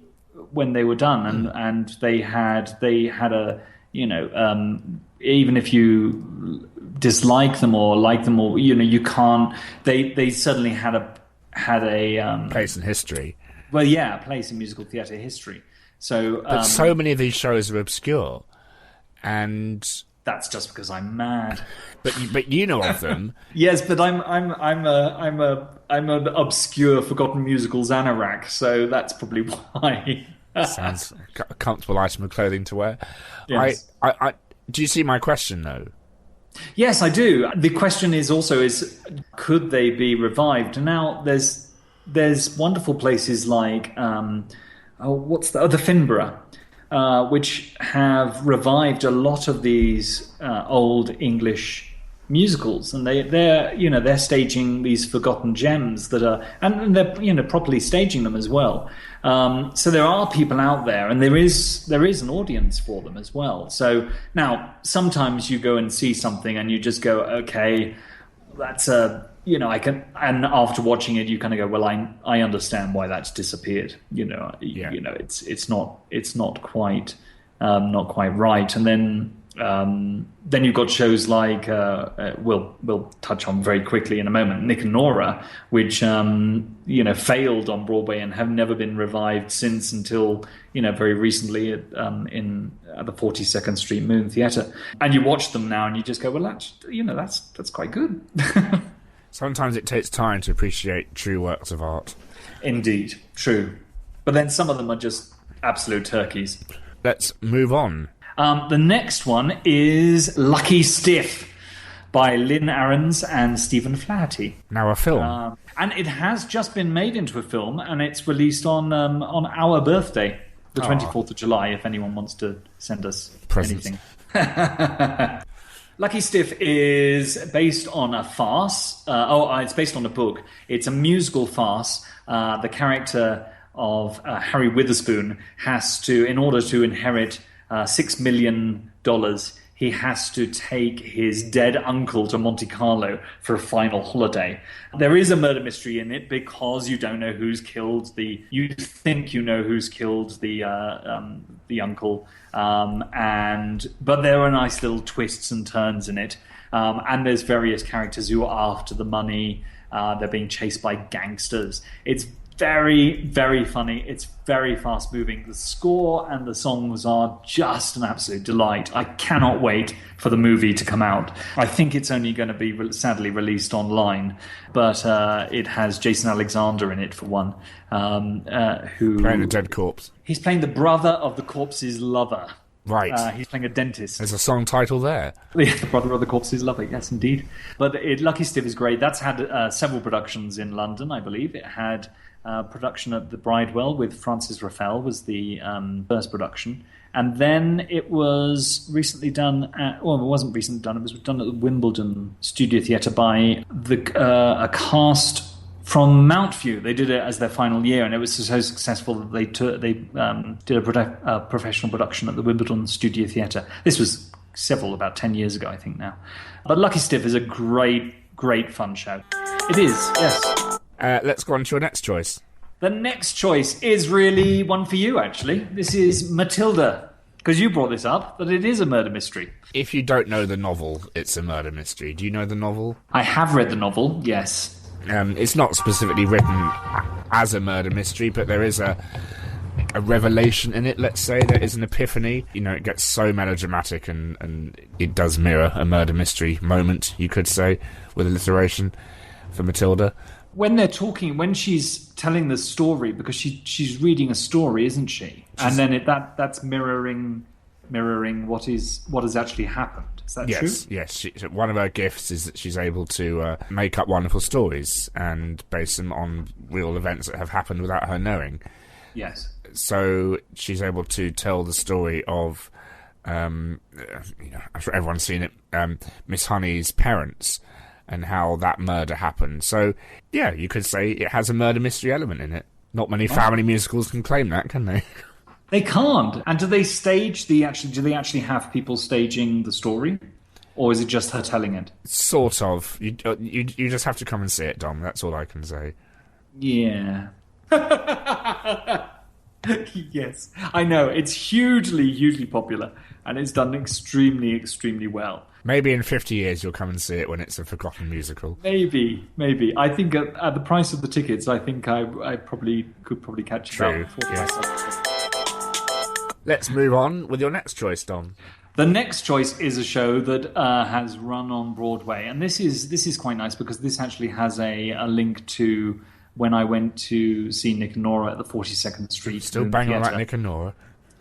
S2: were done, and they had a even if you dislike them or like them, or you can't. They certainly had a
S1: place in history.
S2: Well, yeah, a place in musical theatre history. So,
S1: but so many of these shows are obscure, and
S2: that's just because I'm mad.
S1: But you know of them.
S2: Yes, but I'm an obscure, forgotten musicals anorak, so that's probably why.
S1: Sounds a comfortable item of clothing to wear.
S2: Yes.
S1: I do you see my question though?
S2: Yes, I do. The question is could they be revived? Now there's wonderful places like the Finborough, which have revived a lot of these old English musicals, and they're staging these forgotten gems that are, and they're properly staging them as well. So there are people out there, and there is an audience for them as well. So now sometimes you go and see something and you just go, okay, that's I can, and after watching it, you kind of go, well, I understand why that's disappeared. It's not quite right. And then Then you've got shows like we'll touch on very quickly in a moment, Nick and Nora, which failed on Broadway and have never been revived since until very recently at the 42nd Street Moon Theatre. And you watch them now and you just go, well, that's quite good.
S1: Sometimes it takes time to appreciate true works of art.
S2: Indeed, true. But then some of them are just absolute turkeys.
S1: Let's move on.
S2: The next one is Lucky Stiff by Lynn Ahrens and Stephen Flaherty.
S1: Now a film.
S2: And it has just been made into a film, and it's released on our birthday, the 24th of July, if anyone wants to send us
S1: presents.
S2: Anything. Lucky Stiff is based on a farce. It's based on a book. It's a musical farce. The character of Harry Witherspoon has to, in order to inherit $6 million, he has to take his dead uncle to Monte Carlo for a final holiday. There is a murder mystery in it because you don't know who's killed you think you know who's killed the uncle, but there are nice little twists and turns in it, and there's various characters who are after the money. They're being chased by gangsters. It's very, very funny. It's very fast moving. The score and the songs are just an absolute delight. I cannot wait for the movie to come out. I think it's only going to be sadly released online, but it has Jason Alexander in it for one, who
S1: playing a dead corpse.
S2: He's playing the brother of the corpse's lover.
S1: Right.
S2: He's playing a dentist.
S1: There's a song title there.
S2: The brother of the corpse's lover, yes, indeed. But Lucky Stiff is great. That's had several productions in London, I believe. It had production at the Bridewell with Francis Raffel was the first production. And then it was recently done it wasn't recently done. It was done at the Wimbledon Studio Theatre by a cast from Mountview. They did it as their final year, and it was so successful that they did a professional production at the Wimbledon Studio Theatre. This was about 10 years ago, I think now. But Lucky Stiff is a great, great fun show. It is, yes.
S1: Let's go on to your next choice.
S2: The next choice is really one for you, actually. This is Matilda, because you brought this up, that it is a murder mystery.
S1: If you don't know the novel, it's a murder mystery. Do you know the novel?
S2: I have read the novel, yes.
S1: It's not specifically written as a murder mystery, but there is a revelation in it, let's say. There is an epiphany. It gets so melodramatic and it does mirror a murder mystery moment, you could say, with alliteration for Matilda.
S2: When she's telling the story, because she's reading a story, isn't she? And then that's mirroring what has actually happened. Is that true?
S1: Yes. One of her gifts is that she's able to make up wonderful stories and base them on real events that have happened without her knowing.
S2: Yes.
S1: So she's able to tell the story of, I'm sure everyone's seen it, Miss Honey's parents, and how that murder happened. So, yeah, you could say it has a murder mystery element in it. Not many family musicals can claim that, can they?
S2: They can't. And do they actually have people staging the story? Or is it just her telling it?
S1: Sort of. You just have to come and see it, Dom. That's all I can say.
S2: Yeah. Yes. I know. It's hugely, hugely popular. And it's done extremely, extremely well.
S1: Maybe in 50 years you'll come and see it when it's a forgotten musical.
S2: Maybe. I think at the price of the tickets, I think I could probably catch it
S1: True. Yes. Let's move on with your next choice, Dom.
S2: The next choice is a show that has run on Broadway, and this is quite nice because this actually has a link to when I went to see Nick and Nora at the 42nd Street.
S1: Still banging on that Nick and Nora.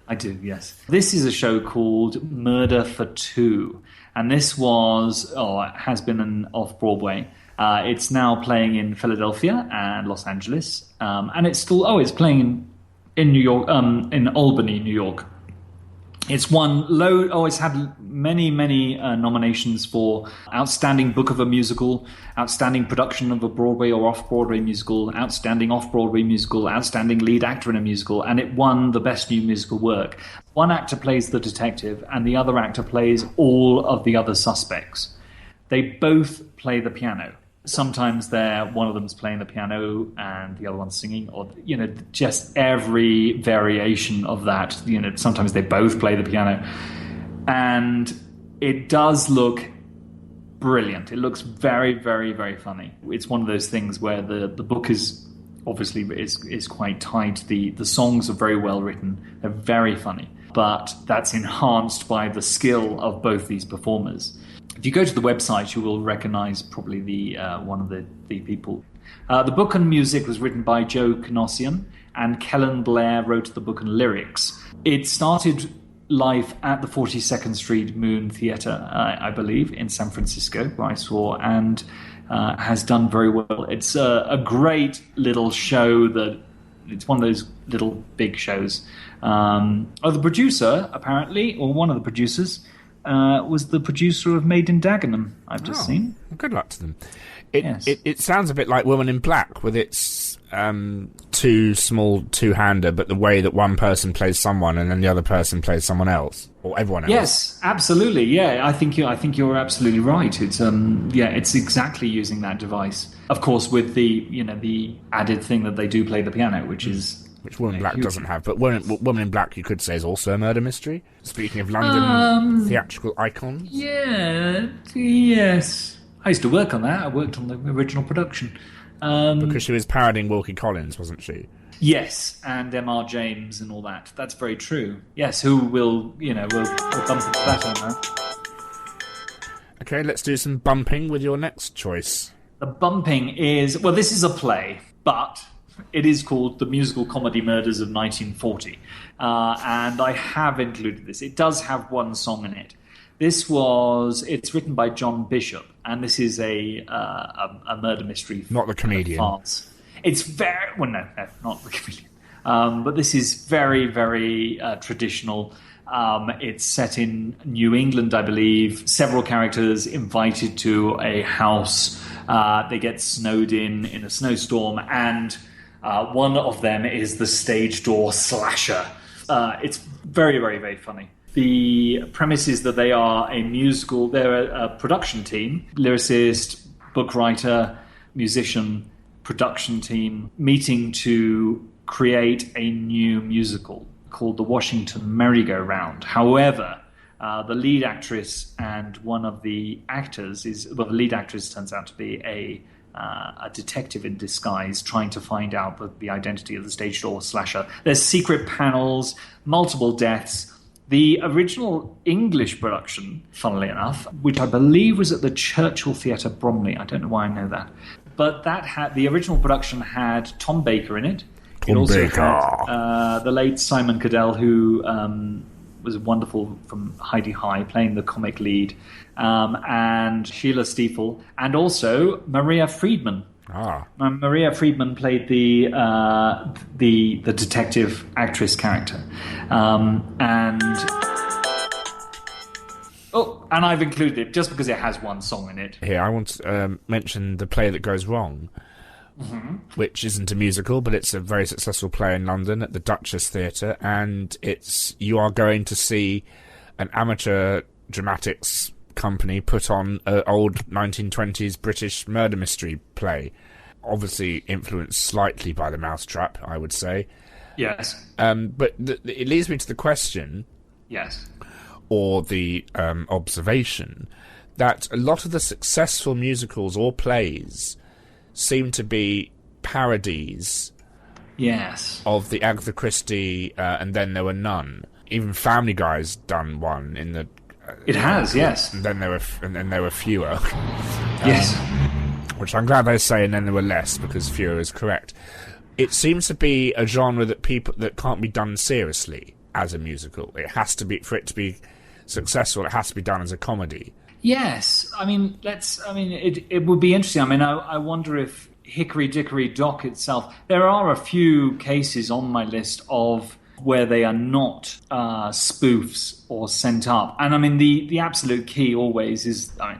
S2: I do, yes. This is a show called Murder for Two, and this has been an off-Broadway. It's now playing in Philadelphia and Los Angeles, and it's playing in New York, in Albany, New York. It's it's had many, many nominations for Outstanding Book of a Musical, Outstanding Production of a Broadway or Off-Broadway Musical, Outstanding Off-Broadway Musical, Outstanding Lead Actor in a Musical, and it won the Best New Musical Work. One actor plays the detective, and the other actor plays all of the other suspects. They both play the piano. Sometimes one of them's playing the piano and the other one's singing, or just every variation of that. Sometimes they both play the piano, and It does look brilliant. It looks very, very, very funny. It's one of those things where the book is obviously is quite tight. The songs are very well written. They're very funny, but that's enhanced by the skill of both these performers. If you go to the website, you will recognize probably the one of the people. The book and music was written by Joe Canossian, and Kellen Blair wrote the book and lyrics. It started live at the 42nd Street Moon Theatre, I believe, in San Francisco, where I saw, and has done very well. It's a great little show that it's one of those little big shows. The producer, apparently, or one of the producers, was the producer of Made in Dagenham, I've just seen.
S1: Good luck to them. It sounds a bit like Woman in Black with its too small two-hander, but the way that one person plays someone and then the other person plays someone else, or everyone else.
S2: Yes, absolutely. Yeah, I think you're absolutely right. It's it's exactly using that device. Of course, with the added thing that they do play the piano, which
S1: Woman in Black doesn't have. But Woman in Black, you could say, is also a murder mystery. Speaking of London theatrical icons.
S2: Yeah. Yes. I used to work on that. I worked on the original production.
S1: Because she was parodying Wilkie Collins, wasn't she?
S2: Yes, and M.R. James and all that. That's very true. Yes, who will bump into that on that.
S1: Okay, let's do some bumping with your next choice.
S2: The bumping is... Well, this is a play, but it is called The Musical Comedy Murders of 1940. And I have included this. It does have one song in it. It's written by John Bishop, and this is a murder mystery.
S1: Not the comedian.
S2: Farce. It's very no, not the comedian. But this is very, very traditional. It's set in New England, I believe. Several characters invited to a house. They get snowed in a snowstorm, and one of them is the stage door slasher. It's very, very, very funny. The premise is that they're a production team, lyricist, book writer, musician, production team, meeting to create a new musical called The Washington Merry-Go-Round. However, the lead actress and one of the actors the lead actress turns out to be a detective in disguise trying to find out the identity of the stage door slasher. There's secret panels, multiple deaths. The original English production, funnily enough, which I believe was at the Churchill Theatre, Bromley. I don't know why I know that. But the original production had Tom Baker in it. It also had the late Simon Cadell, who was wonderful from Heidi High, playing the comic lead, and Sheila Stiefel, and also Maria Friedman. Maria Friedman played the detective actress character, and I've included it just because it has one song in it.
S1: Here, I want to mention The Play That Goes Wrong, which isn't a musical, but it's a very successful play in London at the Duchess Theatre, and you are going to see an amateur dramatics company put on an old 1920s British murder mystery play, obviously influenced slightly by The Mousetrap, I would say.
S2: Yes.
S1: But it leads me to the question,
S2: yes,
S1: or the observation, that a lot of the successful musicals or plays seem to be parodies of the Agatha Christie and Then There Were None. Even Family Guy's done one in the...
S2: It has, yes.
S1: And then there were fewer.
S2: Yes.
S1: Which I'm glad they say, and then there were less, because fewer is correct. It seems to be a genre that can't be done seriously as a musical. It has to be, for it to be successful, it has to be done as a comedy.
S2: Yes, it would be interesting. I wonder if Hickory Dickory Dock itself. There are a few cases on my list of where they are not spoofs or sent up. And the absolute key always is, I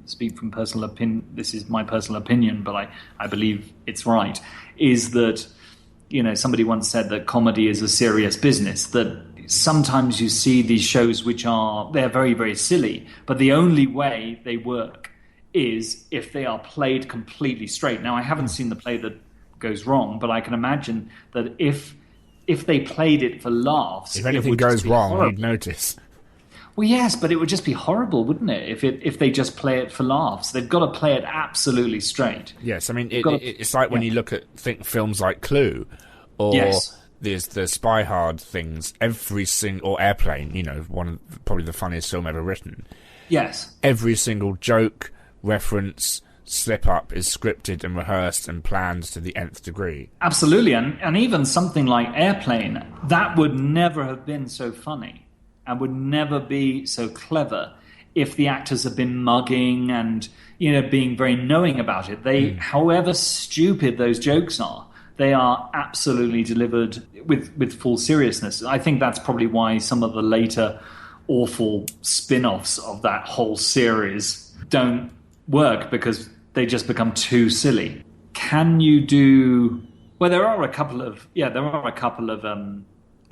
S2: speak from personal opinion, this is my personal opinion, but I believe it's right, is that, somebody once said that comedy is a serious business, that sometimes you see these shows they're very, very silly, but the only way they work is if they are played completely straight. Now, I haven't seen The Play That Goes Wrong, but I can imagine that if they played it for laughs...
S1: If anything goes wrong, you'd notice.
S2: Well, yes, but it would just be horrible, wouldn't it? If they just play it for laughs, they've got to play it absolutely straight.
S1: Yes, I mean it's like when you look at films like Clue, or
S2: Yes.
S1: there's the Spy Hard things. Every single or Airplane, one of probably the funniest film ever written.
S2: Yes.
S1: Every single joke, reference, slip up is scripted and rehearsed and planned to the nth degree.
S2: Absolutely, and even something like Airplane, that would never have been so funny and would never be so clever if the actors had been mugging and being very knowing about it. They, however stupid those jokes are, they are absolutely delivered with full seriousness. I think that's probably why some of the later awful spin-offs of that whole series don't work, because they just become too silly. Can you do... Well, there are a couple of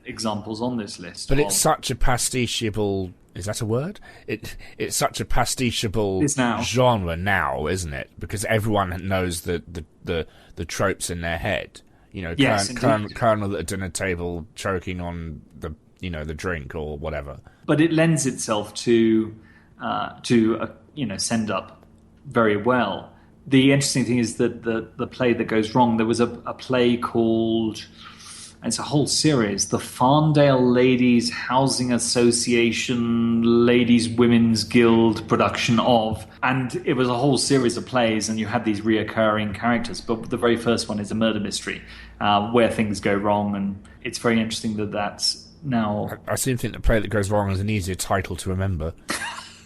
S2: examples on this list.
S1: But it's such a pasticheable... Is that a word? It's such a pasticheable genre now, isn't it? Because everyone knows the tropes in their head.
S2: Yes,
S1: Colonel at a dinner table choking on the drink or whatever.
S2: But it lends itself to send up very well. The interesting thing is that the play that goes wrong, there was a play called, it's a whole series, the Farndale Ladies Housing Association Ladies Women's Guild production of, and it was a whole series of plays, and you had these reoccurring characters, but the very first one is a murder mystery where things go wrong, and it's very interesting that's now...
S1: I seem to think the play that goes wrong is an easier title to remember.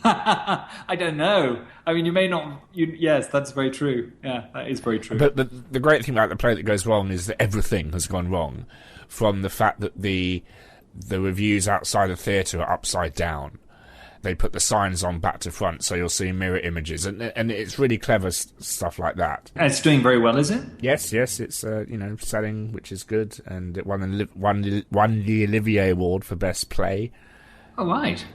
S2: I don't know. I mean, you may not... yes, that's very true. Yeah, that is very true.
S1: But the great thing about the play that goes wrong is that everything has gone wrong, from the fact that the reviews outside the theatre are upside down. They put the signs on back to front, so you'll see mirror images, and it's really clever stuff like that.
S2: And it's doing very well, is it?
S1: Yes, it's selling, which is good, and it won the Olivier Award for Best Play.
S2: Oh, right.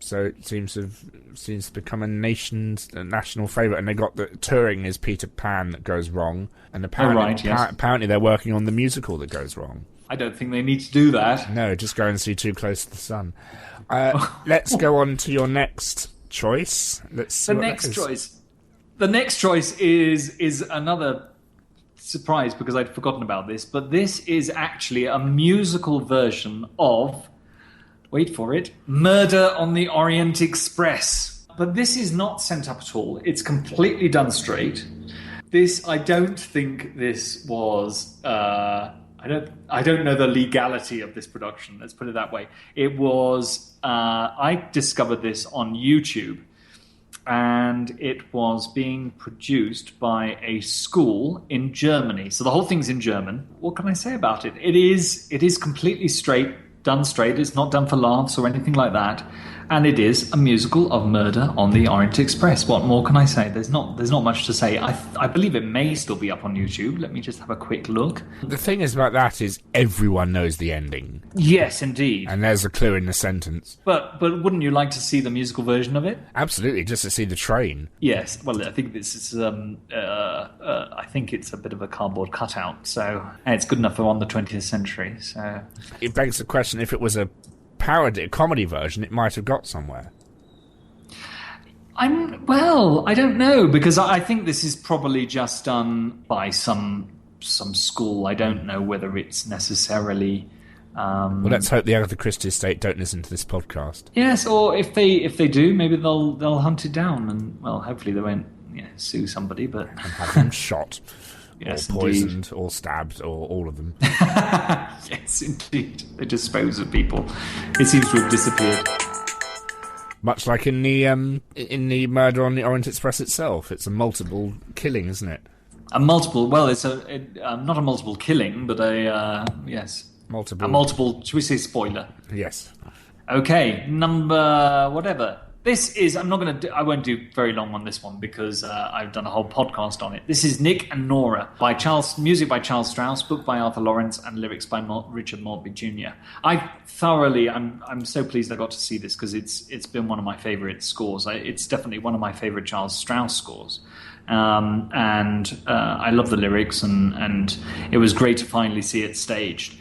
S1: So it seems to become a national favourite, and they got the touring is Peter Pan that goes wrong, and apparently they're working on the musical that goes wrong.
S2: I don't think they need to do that.
S1: No, just go and see Too Close to the Sun. Let's go on to your next choice. The next choice is another surprise, because I'd forgotten about this, but this is actually a musical version of... wait for it, Murder on the Orient Express. But this is not sent up at all. It's completely done straight. I don't think this was... I don't know the legality of this production, let's put it that way. It was... I discovered this on YouTube, and it was being produced by a school in Germany. So the whole thing's in German. What can I say about it? It is completely straight, done straight. It's not done for laughs or anything like that, and it is a musical of Murder on the Orient Express. What more can I say? There's not much to say. I believe it may still be up on YouTube. Let me just have a quick look. The thing is about that is everyone knows the ending.
S2: Yes, indeed.
S1: And there's a clue in the sentence.
S2: But wouldn't you like to see the musical version of it?
S1: Absolutely, just to see the train.
S2: Yes. Well, I think this is I think it's a bit of a cardboard cutout. So it's good enough for on the 20th century. So
S1: it begs the question: if it was a comedy version, it might have got somewhere.
S2: I don't know, because I think this is probably just done by some school. I don't know whether it's necessarily.
S1: Well, let's hope the Agatha Christie estate don't listen to this podcast.
S2: Yes, or if they do, maybe they'll hunt it down, and hopefully they won't sue somebody, but
S1: and have them shot.
S2: Yes,
S1: or poisoned,
S2: indeed.
S1: or stabbed, or all of them.
S2: Yes, indeed. They dispose of people. It seems to have disappeared.
S1: Much like in the Murder on the Orient Express itself, it's a multiple killing, isn't it?
S2: It's not a multiple killing, but
S1: multiple.
S2: A multiple. Should we say spoiler?
S1: Yes.
S2: Okay, number whatever. This is, I won't do very long on this one, because I've done a whole podcast on it. This is Nick and Nora, music by Charles Strauss, book by Arthur Lawrence, and lyrics by Richard Maltby Jr. I'm so pleased I got to see this, because it's been one of my favourite scores. It's definitely one of my favourite Charles Strauss scores. And I love the lyrics, and it was great to finally see it staged.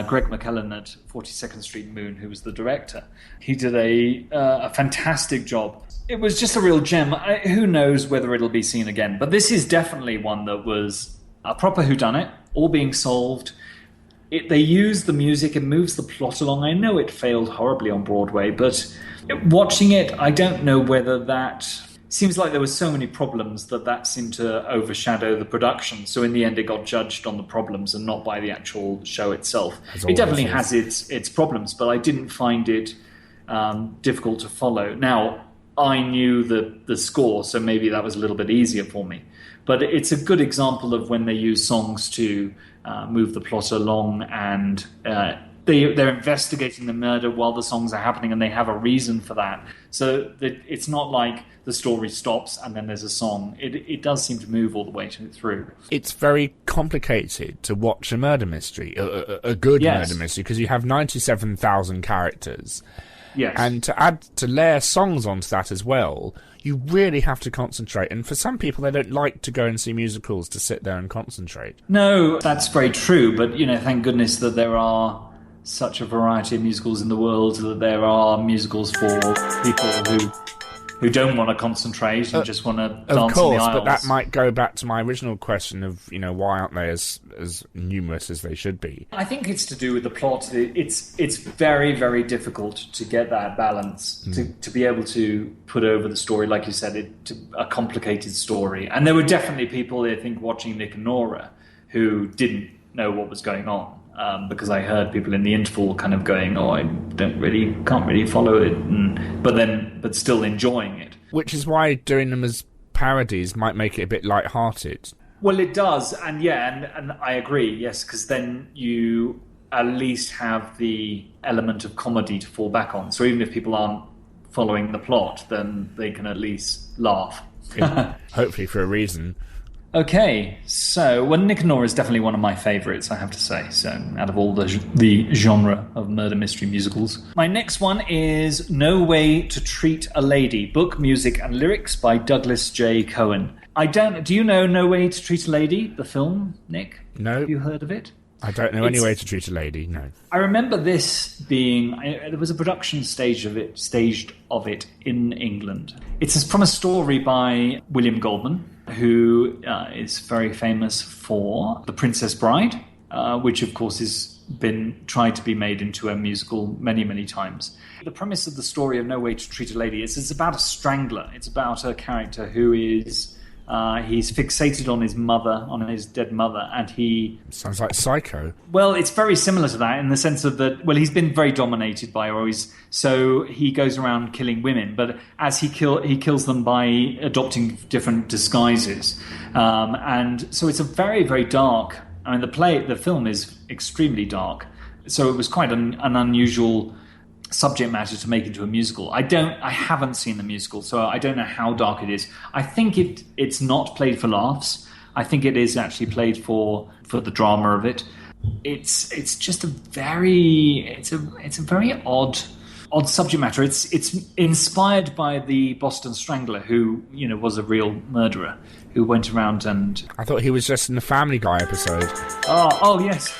S2: Greg McKellen at 42nd Street Moon, who was the director. He did a fantastic job. It was just a real gem. Who knows whether it'll be seen again? But this is definitely one that was a proper whodunit, all being solved. They use the music, it moves the plot along. I know it failed horribly on Broadway, but watching it, I don't know whether that... Seems like there were so many problems that seemed to overshadow the production. So in the end, it got judged on the problems and not by the actual show itself. It definitely has its problems, but I didn't find it difficult to follow. Now, I knew the score, so maybe that was a little bit easier for me. But it's a good example of when they use songs to move the plot along, and they're investigating the murder while the songs are happening, and they have a reason for that. So it's not like the story stops and then there's a song. It does seem to move all the way through. It's
S1: very complicated to watch a murder mystery, a good murder mystery, because you have 97,000 characters.
S2: Yes.
S1: And to layer songs onto that as well, you really have to concentrate. And for some people, they don't like to go and see musicals to sit there and concentrate.
S2: No, that's very true. But, thank goodness that there are such a variety of musicals in the world, that there are musicals for people who don't want to concentrate and just want to dance in the aisles. Of course,
S1: but that might go back to my original question of, why aren't they as numerous as they should be?
S2: I think it's to do with the plot. It's very, very difficult to get that balance, to be able to put over the story, like you said, a complicated story. And there were definitely people, I think, watching Nick and Nora who didn't know what was going on. Because I heard people in the interval kind of going, I can't really follow it, but still enjoying it.
S1: Which is why doing them as parodies might make it a bit light-hearted.
S2: Well, it does, and I agree, yes, because then you at least have the element of comedy to fall back on. So even if people aren't following the plot, then they can at least laugh.
S1: Hopefully for a reason.
S2: Okay, so Nick and Nora is definitely one of my favourites, I have to say. So out of all the genre of murder mystery musicals, my next one is No Way to Treat a Lady: Book, Music and Lyrics by Douglas J. Cohen. Do you know No Way to Treat a Lady, the film, Nick?
S1: No.
S2: Have you heard of it?
S1: I don't know any way to treat a lady, no.
S2: I remember this being... there was a production staged of it in England. It's from a story by William Goldman, who is very famous for The Princess Bride, which, of course, has been tried to be made into a musical many, many times. The premise of the story of No Way to Treat a Lady is it's about a strangler. It's about a character who is... he's fixated on his mother, on his dead mother, and he...
S1: Sounds like Psycho.
S2: Well, it's very similar to that in the sense of that, he's been very dominated by her, so he goes around killing women, but as he kills them by adopting different disguises. And so it's a very, very dark... the film is extremely dark, so it was quite an unusual subject matter to make into a musical. I haven't seen the musical, so I don't know how dark it is. I think it's not played for laughs. I think it is actually played for the drama of it. It's just a very odd subject matter. It's inspired by the Boston Strangler, who was a real murderer who went around and...
S1: I thought he was just in the Family Guy episode.
S2: Oh yes.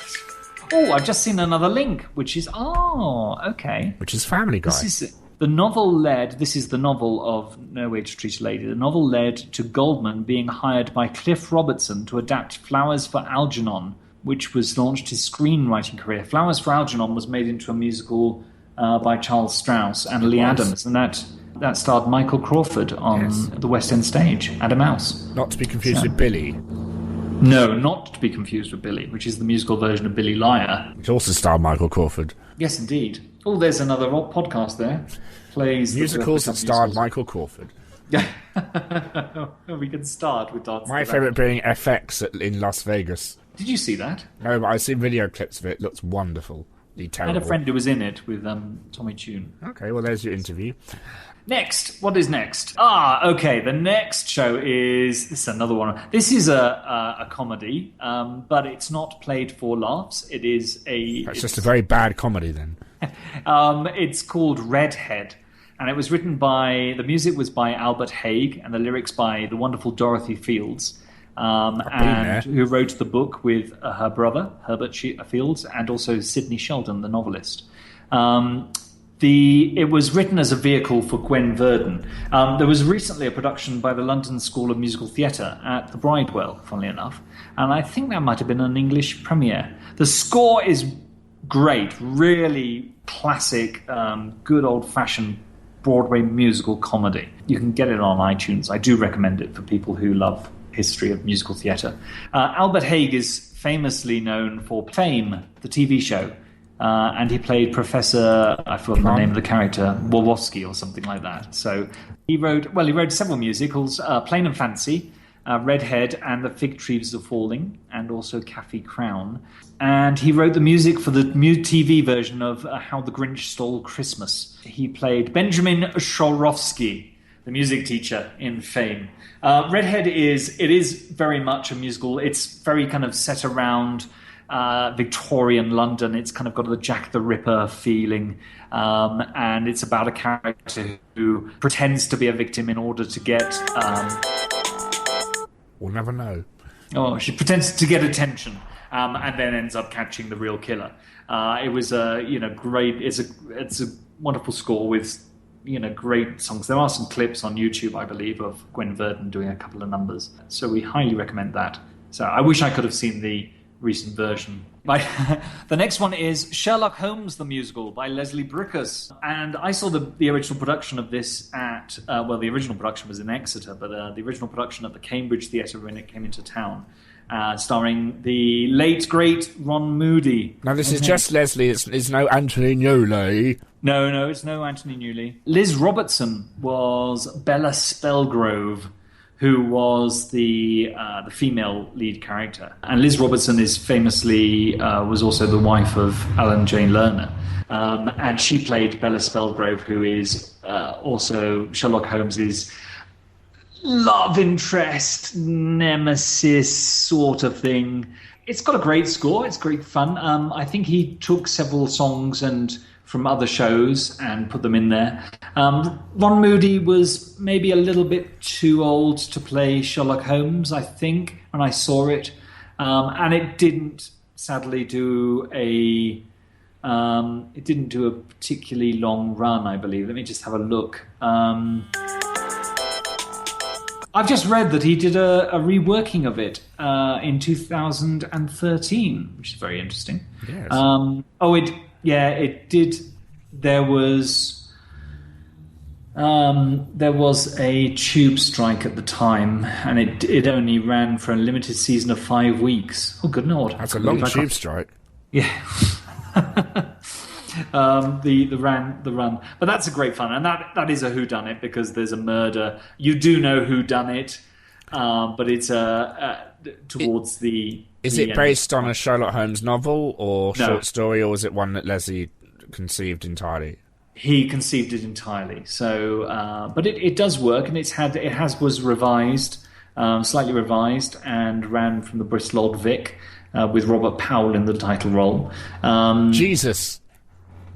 S2: Oh, I've just seen another link, which is... Oh, okay.
S1: Which is Family Guy.
S2: This is the novel of No Way to Treat a Lady. The novel led to Goldman being hired by Cliff Robertson to adapt Flowers for Algernon, which was launched his screenwriting career. Flowers for Algernon was made into a musical by Charles Strauss and Lee Adams, and that starred Michael Crawford on the West End stage, Adam Mouse.
S1: Not to be confused with Billy.
S2: No, not to be confused with Billy, which is the musical version of Billy Liar.
S1: Which also starred Michael Crawford.
S2: Yes, indeed. Oh, there's another podcast there. Plays
S1: musicals that starred Michael Crawford.
S2: Yeah. We can start with Dance.
S1: My favourite being FX in Las Vegas.
S2: Did you see that?
S1: No, but I've seen video clips of it. It looks wonderful.
S2: I had a friend who was in it with Tommy Tune.
S1: Okay, well, there's your interview.
S2: Next, what is next? Okay, the next show this is another one. This is a comedy, but it's not played for laughs. It's
S1: just a very bad comedy then.
S2: It's called Redhead, and it was written the music was by Albert Haig, and the lyrics by the wonderful Dorothy Fields. and who wrote the book with her brother, Herbert Fields, and also Sidney Sheldon, the novelist. It was written as a vehicle for Gwen Verdon. There was recently a production by the London School of Musical Theatre at the Bridewell, funnily enough, and I think that might have been an English premiere. The score is great, really classic, good old-fashioned Broadway musical comedy. You can get it on iTunes. I do recommend it for people who love history of musical theatre. Albert Haig is famously known for Fame, the TV show, and he played Professor, I forgot the name of the character, Wolowski or something like that. So he wrote several musicals, Plain and Fancy, Redhead and The Fig Trees Are Falling, and also Caffey Crown. And he wrote the music for the new TV version of How the Grinch Stole Christmas. He played Benjamin Shorowski, the music teacher in Fame. Redhead is very much a musical. It's very kind of set around Victorian London. It's kind of got the Jack the Ripper feeling, and it's about a character who pretends to be a victim in order to get...
S1: we'll never know.
S2: Oh, she pretends to get attention, and then ends up catching the real killer. It was great. It's a wonderful score with great songs. There are some clips on YouTube, I believe, of Gwen Verdon doing a couple of numbers. So we highly recommend that. So I wish I could have seen the recent version. The next one is Sherlock Holmes the Musical by Leslie Bricusse. And I saw the original production of this at, the original production was in Exeter, but the original production at the Cambridge Theatre when it came into town, starring the late, great Ron Moody.
S1: Now, this is just Leslie, it's no Anthony Newley.
S2: No, it's no Anthony Newley. Liz Robertson was Bella Spellgrove, who was the female lead character. And Liz Robertson is famously was also the wife of Alan Jane Lerner. And she played Bella Spellgrove, who is also Sherlock Holmes's love interest, nemesis sort of thing. It's got a great score. It's great fun. I think he took several songs from other shows and put them in there. Ron Moody was maybe a little bit too old to play Sherlock Holmes, I think, when I saw it. And it didn't, sadly, do a particularly long run, I believe. Let me just have a look. I've just read that he did a reworking of it in 2013, which is very interesting.
S1: Yes.
S2: It did. There was a tube strike at the time, and it only ran for a limited season of 5 weeks. Oh, good Lord!
S1: That's a long tube strike.
S2: Yeah. The run, but that's a great fun, and that is a whodunit because there's a murder. You do know whodunit, but it's towards the.
S1: Is it based on a Sherlock Holmes novel or short story, or is it one that Leslie conceived entirely?
S2: He conceived it entirely. So, but it does work, and was revised, slightly revised, and ran from the Bristol Old Vic with Robert Powell in the title role.
S1: Jesus.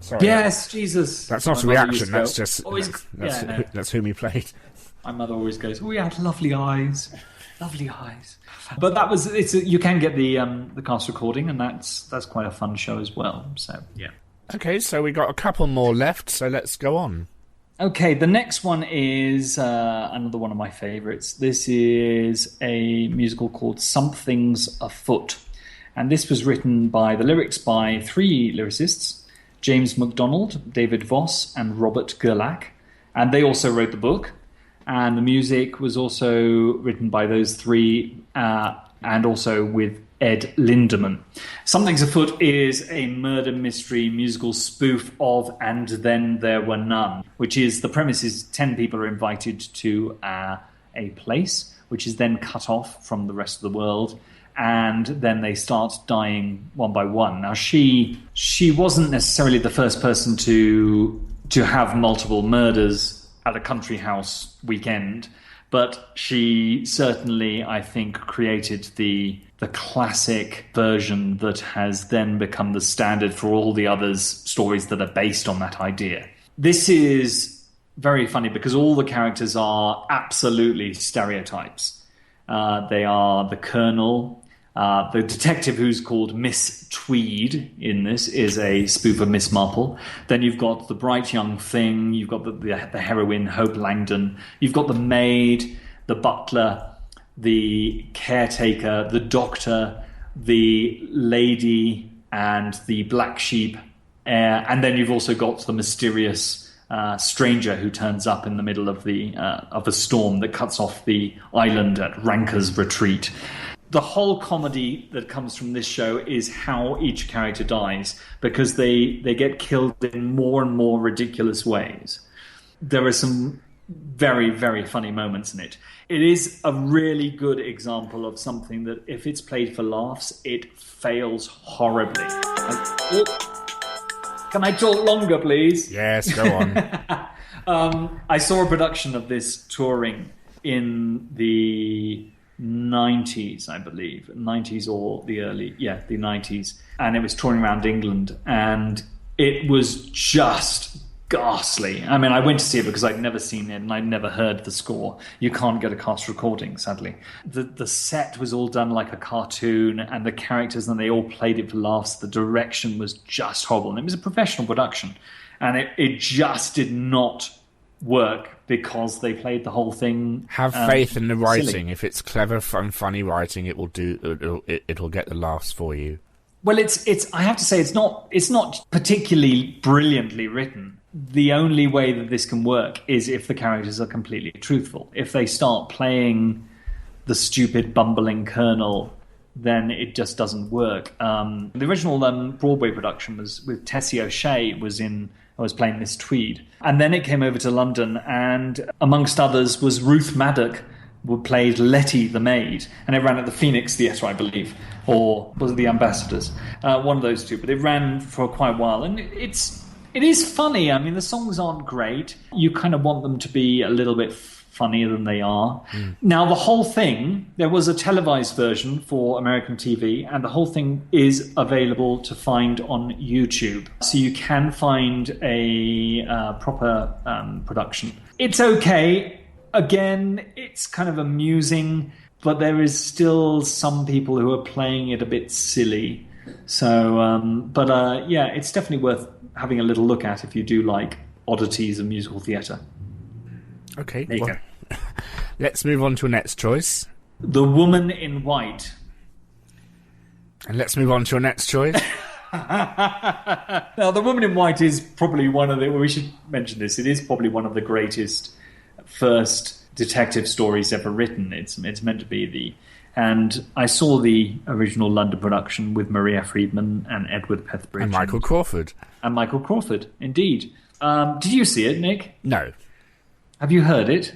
S1: Sorry.
S2: Yes, Jesus.
S1: That's not a reaction. That's just that's whom he played.
S2: My mother always goes, "Oh, he had lovely eyes, lovely eyes." But you can get the cast recording, and that's quite a fun show as well. So yeah.
S1: Okay, so we got a couple more left, so let's go on.
S2: Okay, the next one is another one of my favourites. This is a musical called Something's Afoot, and this was written by the lyrics by 3 lyricists. James MacDonald, David Voss, and Robert Gerlach. And they also wrote the book. And the music was also written by those 3 and also with Ed Lindemann. Something's Afoot is a murder mystery musical spoof of And Then There Were None, which is, the premise is 10 people are invited to a place, which is then cut off from the rest of the world. And then they start dying one by one. Now, she wasn't necessarily the first person to have multiple murders at a country house weekend, but she certainly, I think, created the classic version that has then become the standard for all the other stories that are based on that idea. This is very funny because all the characters are absolutely stereotypes. They are the Colonel. The detective who's called Miss Tweed in this is a spoof of Miss Marple. Then you've got the bright young thing. You've got the heroine, Hope Langdon. You've got the maid, the butler, the caretaker, the doctor, the lady, and the black sheep. And then you've also got the mysterious stranger who turns up in the middle of a storm that cuts off the island at Ranker's Retreat. The whole comedy that comes from this show is how each character dies, because they get killed in more and more ridiculous ways. There are some very, very funny moments in it. It is a really good example of something that, if it's played for laughs, it fails horribly. Can I talk longer, please?
S1: Yes, go on.
S2: I saw a production of this touring in the 90s, I believe. 90s or the 90s. And it was touring around England. And it was just ghastly. I mean, I went to see it because I'd never seen it and I'd never heard the score. You can't get a cast recording, sadly. The set was all done like a cartoon, and the characters, and they all played it for laughs. The direction was just horrible. And it was a professional production. And it just did not work because they played the whole thing.
S1: Have faith in the writing.
S2: Silly.
S1: If it's clever, fun, funny writing, it'll get the laughs for you.
S2: Well, it's. I have to say, it's not particularly brilliantly written. The only way that this can work is if the characters are completely truthful. If they start playing the stupid, bumbling colonel, then it just doesn't work. The original Broadway production was with Tessie O'Shea was playing Miss Tweed. And then it came over to London, and amongst others was Ruth Maddock, who played Letty the maid. And it ran at the Phoenix Theatre, I believe, or was it the Ambassadors? One of those two. But it ran for quite a while. And it is funny. I mean, the songs aren't great. You kind of want them to be a little bit funnier than they are. Now, the whole thing, there was a televised version for American TV, and the whole thing is available to find on YouTube. So you can find a proper production. It's okay. Again, it's kind of amusing, but there is still some people who are playing it a bit silly. So, yeah, it's definitely worth having a little look at if you do like oddities of musical theatre.
S1: Okay,
S2: there you go.
S1: Let's move on to a next choice.
S2: The Woman in White.
S1: And let's move on to a next choice.
S2: Now, The Woman in White is probably we should mention this, it is probably one of the greatest first detective stories ever written. It's meant to be and I saw the original London production with Maria Friedman and Edward Pethbridge.
S1: And Michael Crawford.
S2: And Michael Crawford, indeed. Did you see it, Nick?
S1: No.
S2: Have you heard it?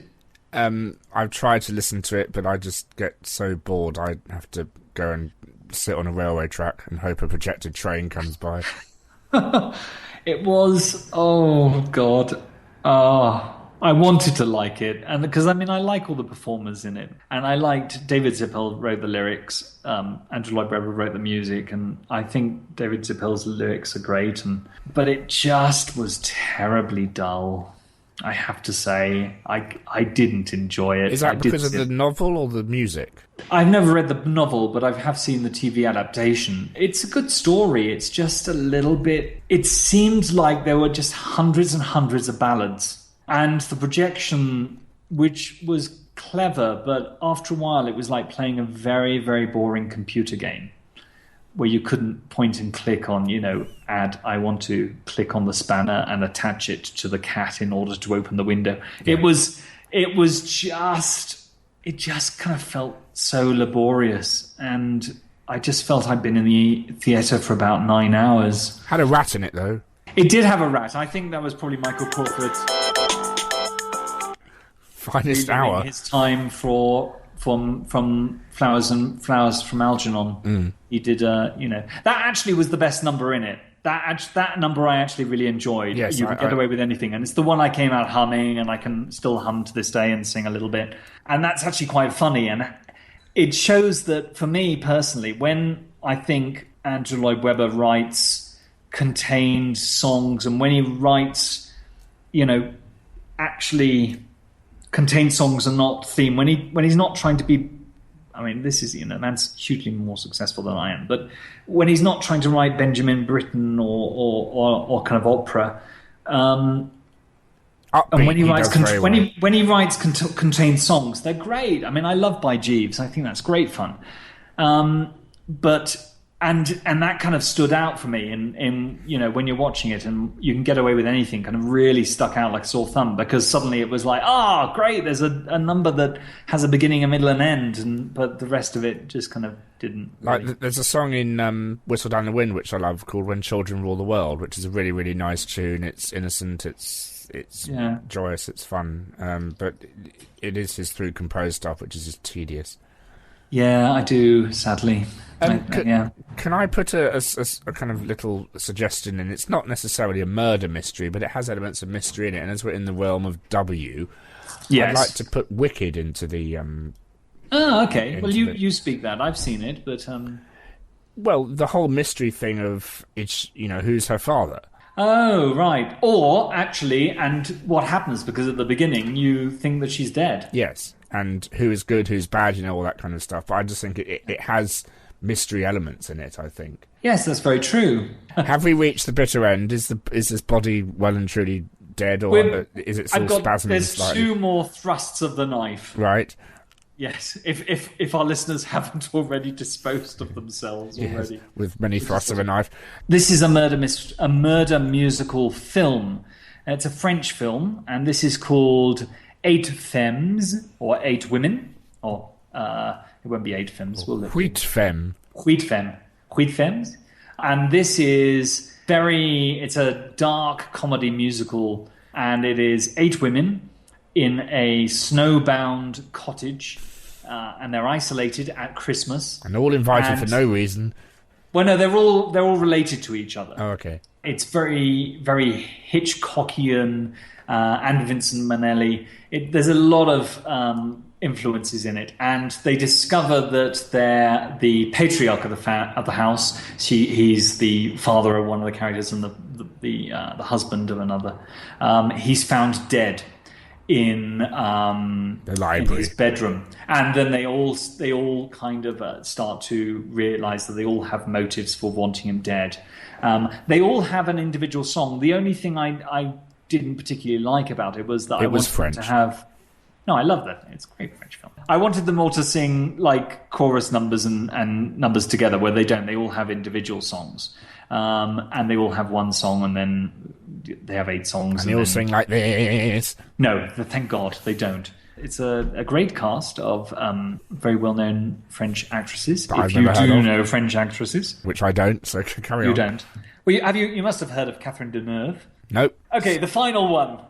S1: I've tried to listen to it, but I just get so bored I have to go and sit on a railway track and hope a projected train comes by.
S2: It was... Oh, God. I wanted to like it, and because I like all the performers in it, and I liked David Zippel wrote the lyrics, Andrew Lloyd Webber wrote the music, and I think David Zippel's lyrics are great, but it just was terribly dull. I have to say, I didn't enjoy it.
S1: Is that because of the novel or the music?
S2: I've never read the novel, but I have seen the TV adaptation. It's a good story. It's just a little bit... It seemed like there were just hundreds and hundreds of ballads. And the projection, which was clever, but after a while it was like playing a very, very boring computer game where you couldn't point and click on, I want to click on the spanner and attach it to the cat in order to open the window. Yeah. It just kind of felt so laborious, and I just felt I'd been in the theatre for about 9 hours.
S1: Had a rat in it, though.
S2: It did have a rat. I think that was probably Michael Crawford's
S1: finest hour.
S2: His time from Flowers from Algernon. He did that actually was the best number in it. That number I actually really enjoyed.
S1: Yes,
S2: You Can Get Away with Anything, and it's the one I came out humming, and I can still hum to this day and sing a little bit. And that's actually quite funny, and it shows that for me personally, when I think Andrew Lloyd Webber writes contained songs, and when he writes, actually contained songs and not theme, when he's not trying to be I mean, this is, man's hugely more successful than I am. But when he's not trying to write Benjamin Britten or kind of opera, and when he writes when he writes contained songs, they're great. I mean, I love By Jeeves. I think that's great fun. But that kind of stood out for me in when you're watching it and you can get away with anything, kind of really stuck out like a sore thumb, because suddenly it was like, great, there's a number that has a beginning, a middle, and end, but the rest of it just kind of didn't. Really.
S1: Like there's a song in Whistle Down the Wind which I love called When Children Rule the World, which is a really, really nice tune. It's innocent, it's joyous, it's fun, but it is his through composed stuff which is just tedious.
S2: Yeah, I do, sadly.
S1: Can I put a kind of little suggestion in? It's not necessarily a murder mystery, but it has elements of mystery in it, and as we're in the realm of W, yes. I'd like to put Wicked into the...
S2: okay. Well, you speak that. I've seen it, but...
S1: Well, the whole mystery thing of, who's her father?
S2: Oh, right. Or, actually, and what happens, because at the beginning you think that she's dead.
S1: Yes, and who is good, who's bad, all that kind of stuff. But I just think it has mystery elements in it, I think.
S2: Yes, that's very true.
S1: Have we reached the bitter end? Is this body well and truly dead, or is it still spasming
S2: There's
S1: slightly?
S2: 2 more thrusts of the knife.
S1: Right.
S2: Yes, if our listeners haven't already disposed of themselves already.
S1: Yes, with many thrusts of a knife.
S2: This is a murder musical film. It's a French film, and this is called 8 Femmes, or 8 Women, or it won't be 8 Femmes.
S1: Huit Femmes.
S2: Huit Femmes. And this is it's a dark comedy musical, and it is 8 women in a snowbound cottage, and they're isolated at Christmas.
S1: And all invited for no reason.
S2: Well, no, they're all related to each other.
S1: Oh, okay.
S2: It's very, very Hitchcockian, and Vincent Minnelli. There's a lot of influences in it, and they discover that the patriarch of the house. He's the father of one of the characters and the husband of another. He's found dead in
S1: the library,
S2: in his bedroom, and then they all kind of start to realize that they all have motives for wanting him dead. They all have an individual song. The only thing I didn't particularly like about it was that I wanted French. Them to have. No, I love that. It's a great French film. I wanted them all to sing like chorus numbers and numbers together, where they don't. They all have individual songs, and they all have one song, and then they have 8 songs.
S1: And they all sing like this.
S2: No, thank God they don't. It's a great cast of very well-known French actresses.
S1: If you do
S2: know French actresses.
S1: Which I don't, so carry on.
S2: You don't. Well, you must have heard of Catherine Deneuve.
S1: Nope.
S2: Okay, the final one.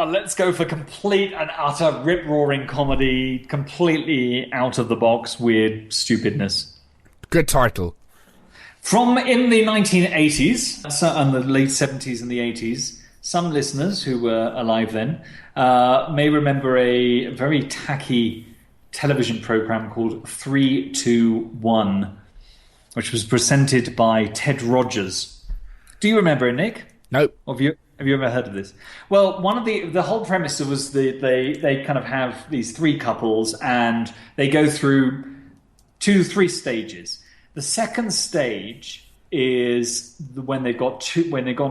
S2: Let's go for complete and utter rip-roaring comedy, completely out of the box, weird stupidness.
S1: Good title.
S2: From in the 1980s, and the late 70s and the 80s, some listeners who were alive then may remember a very tacky television program called 3-2-1, which was presented by Ted Rogers. Do you remember it, Nick?
S1: Nope.
S2: Have you ever heard of this? Well, one of the whole premise was they kind of have these 3 couples, and they go through 3 stages. The second stage is when they've gone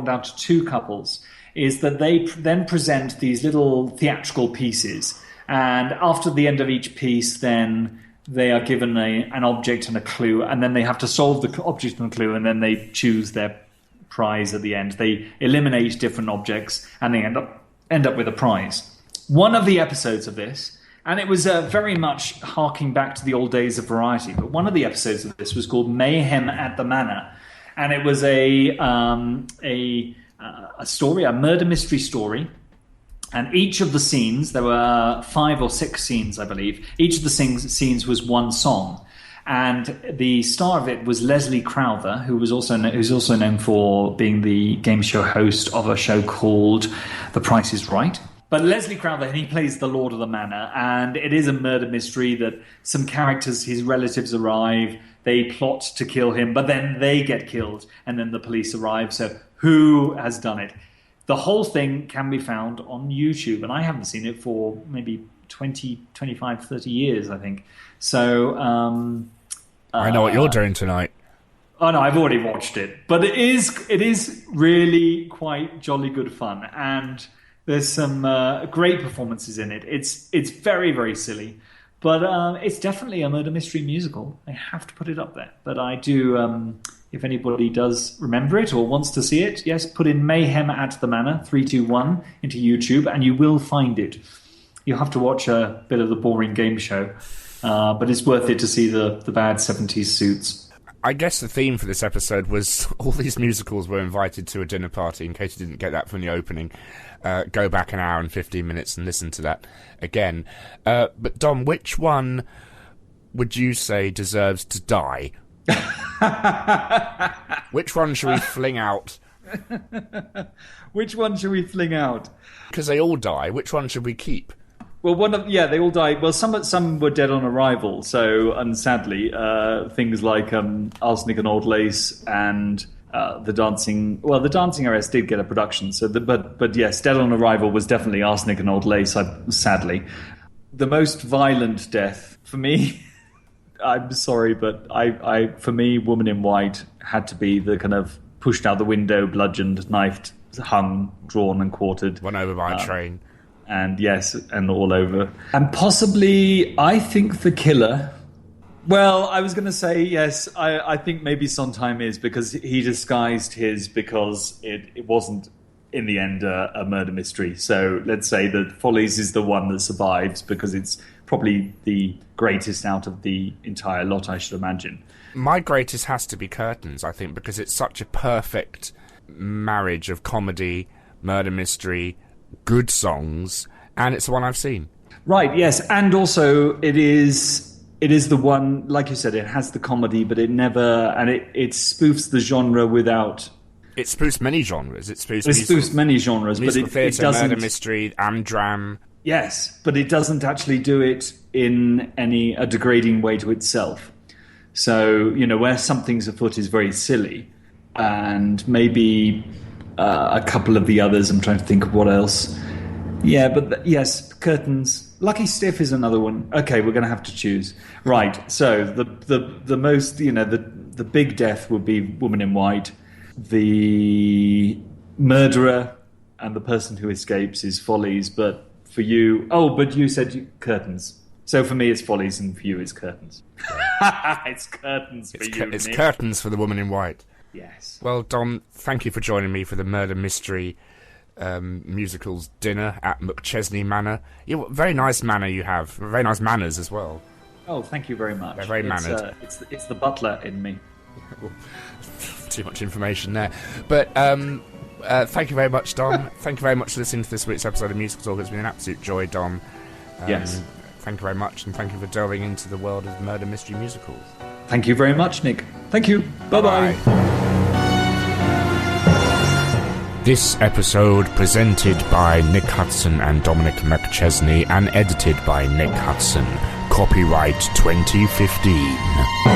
S2: down to 2 couples, is that they then present these little theatrical pieces, and after the end of each piece, then they are given an object and a clue, and then they have to solve the object and the clue, and then they choose their prize at the end. They eliminate different objects, and they end up with a prize. One of the episodes of this, and it was very much harking back to the old days of variety, but one of the episodes of this was called Mayhem at the Manor, and it was a story, a murder mystery story. And each of the scenes, there were 5 or 6 scenes, I believe. Each of the scenes was one song. And the star of it was Leslie Crowther, who's also known for being the game show host of a show called The Price is Right. But Leslie Crowther, he plays the Lord of the Manor, and it is a murder mystery that some characters, his relatives arrive, they plot to kill him, but then they get killed, and then the police arrive. So who has done it? The whole thing can be found on YouTube, and I haven't seen it for maybe 20, 25, 30 years, I think. So
S1: I know what you're doing tonight.
S2: Oh no, I've already watched it, but it is really quite jolly good fun, and there's some great performances in it. It's very, very silly, but it's definitely a murder mystery musical. I have to put it up there. But I do, if anybody does remember it or wants to see it, yes, put in Mayhem at the Manor 321 into YouTube, and you will find it. You'll have to watch a bit of the boring game show, but it's worth it to see the bad 70s suits.
S1: I guess the theme for this episode was all these musicals were invited to a dinner party. In case you didn't get that from the opening, go back an hour and 15 minutes and listen to that again. But Dom, which one would you say deserves to die? Which one should we fling out?
S2: Which one should we fling out?
S1: Because they all die. Which one should we keep?
S2: Well, they all died. Well, some were dead on arrival. So, and sadly, things like Arsenic and Old Lace and the Dancing Arrest did get a production. So, but yes, dead on arrival was definitely Arsenic and Old Lace. Sadly, the most violent death for me. I'm sorry, but for me, Woman in White had to be the kind of pushed out the window, bludgeoned, knifed, hung, drawn, and quartered.
S1: Run over by a train.
S2: And yes, and all over. And possibly, I think the killer... Well, I was going to say, yes, I think maybe Sondheim is, because he disguised his, because it wasn't, in the end, a murder mystery. So let's say that Follies is the one that survives, because it's probably the greatest out of the entire lot, I should imagine.
S1: My greatest has to be Curtains, I think, because it's such a perfect marriage of comedy, murder mystery, good songs, and it's the one I've seen.
S2: Right, yes, and also it is the one, like you said, it has the comedy, but it never, and it spoofs the genre without...
S1: It spoofs many genres. It spoofs
S2: many genres, but it doesn't...
S1: murder mystery, amdram.
S2: Yes, but it doesn't actually do it in a degrading way to itself. So, where Something's Afoot is very silly, and maybe... a couple of the others, I'm trying to think of what else. Yeah, but yes, Curtains. Lucky Stiff is another one. Okay, we're going to have to choose. Right, so the most, the big death would be Woman in White. The murderer and the person who escapes is Follies, but for you... Oh, but you said Curtains. So for me, it's Follies, and for you, it's Curtains. It's Curtains for you,
S1: It's Nick. Curtains for the Woman in White.
S2: Yes.
S1: Well, Dom, thank you for joining me for the murder mystery musicals dinner at McChesney Manor. Very nice manor you have. Very nice manners as well.
S2: Oh, thank you very much.
S1: They're very mannered.
S2: It's the butler in me.
S1: Too much information there. But thank you very much, Dom. Thank you very much for listening to this week's episode of Musical Talk. It's been an absolute joy, Dom.
S2: Yes.
S1: Thank you very much, and thank you for delving into the world of murder mystery musicals.
S2: Thank you very much, Nick. Thank you. Bye-bye.
S1: This episode presented by Nick Hudson and Dominic McChesney and edited by Nick Hudson. Copyright 2015.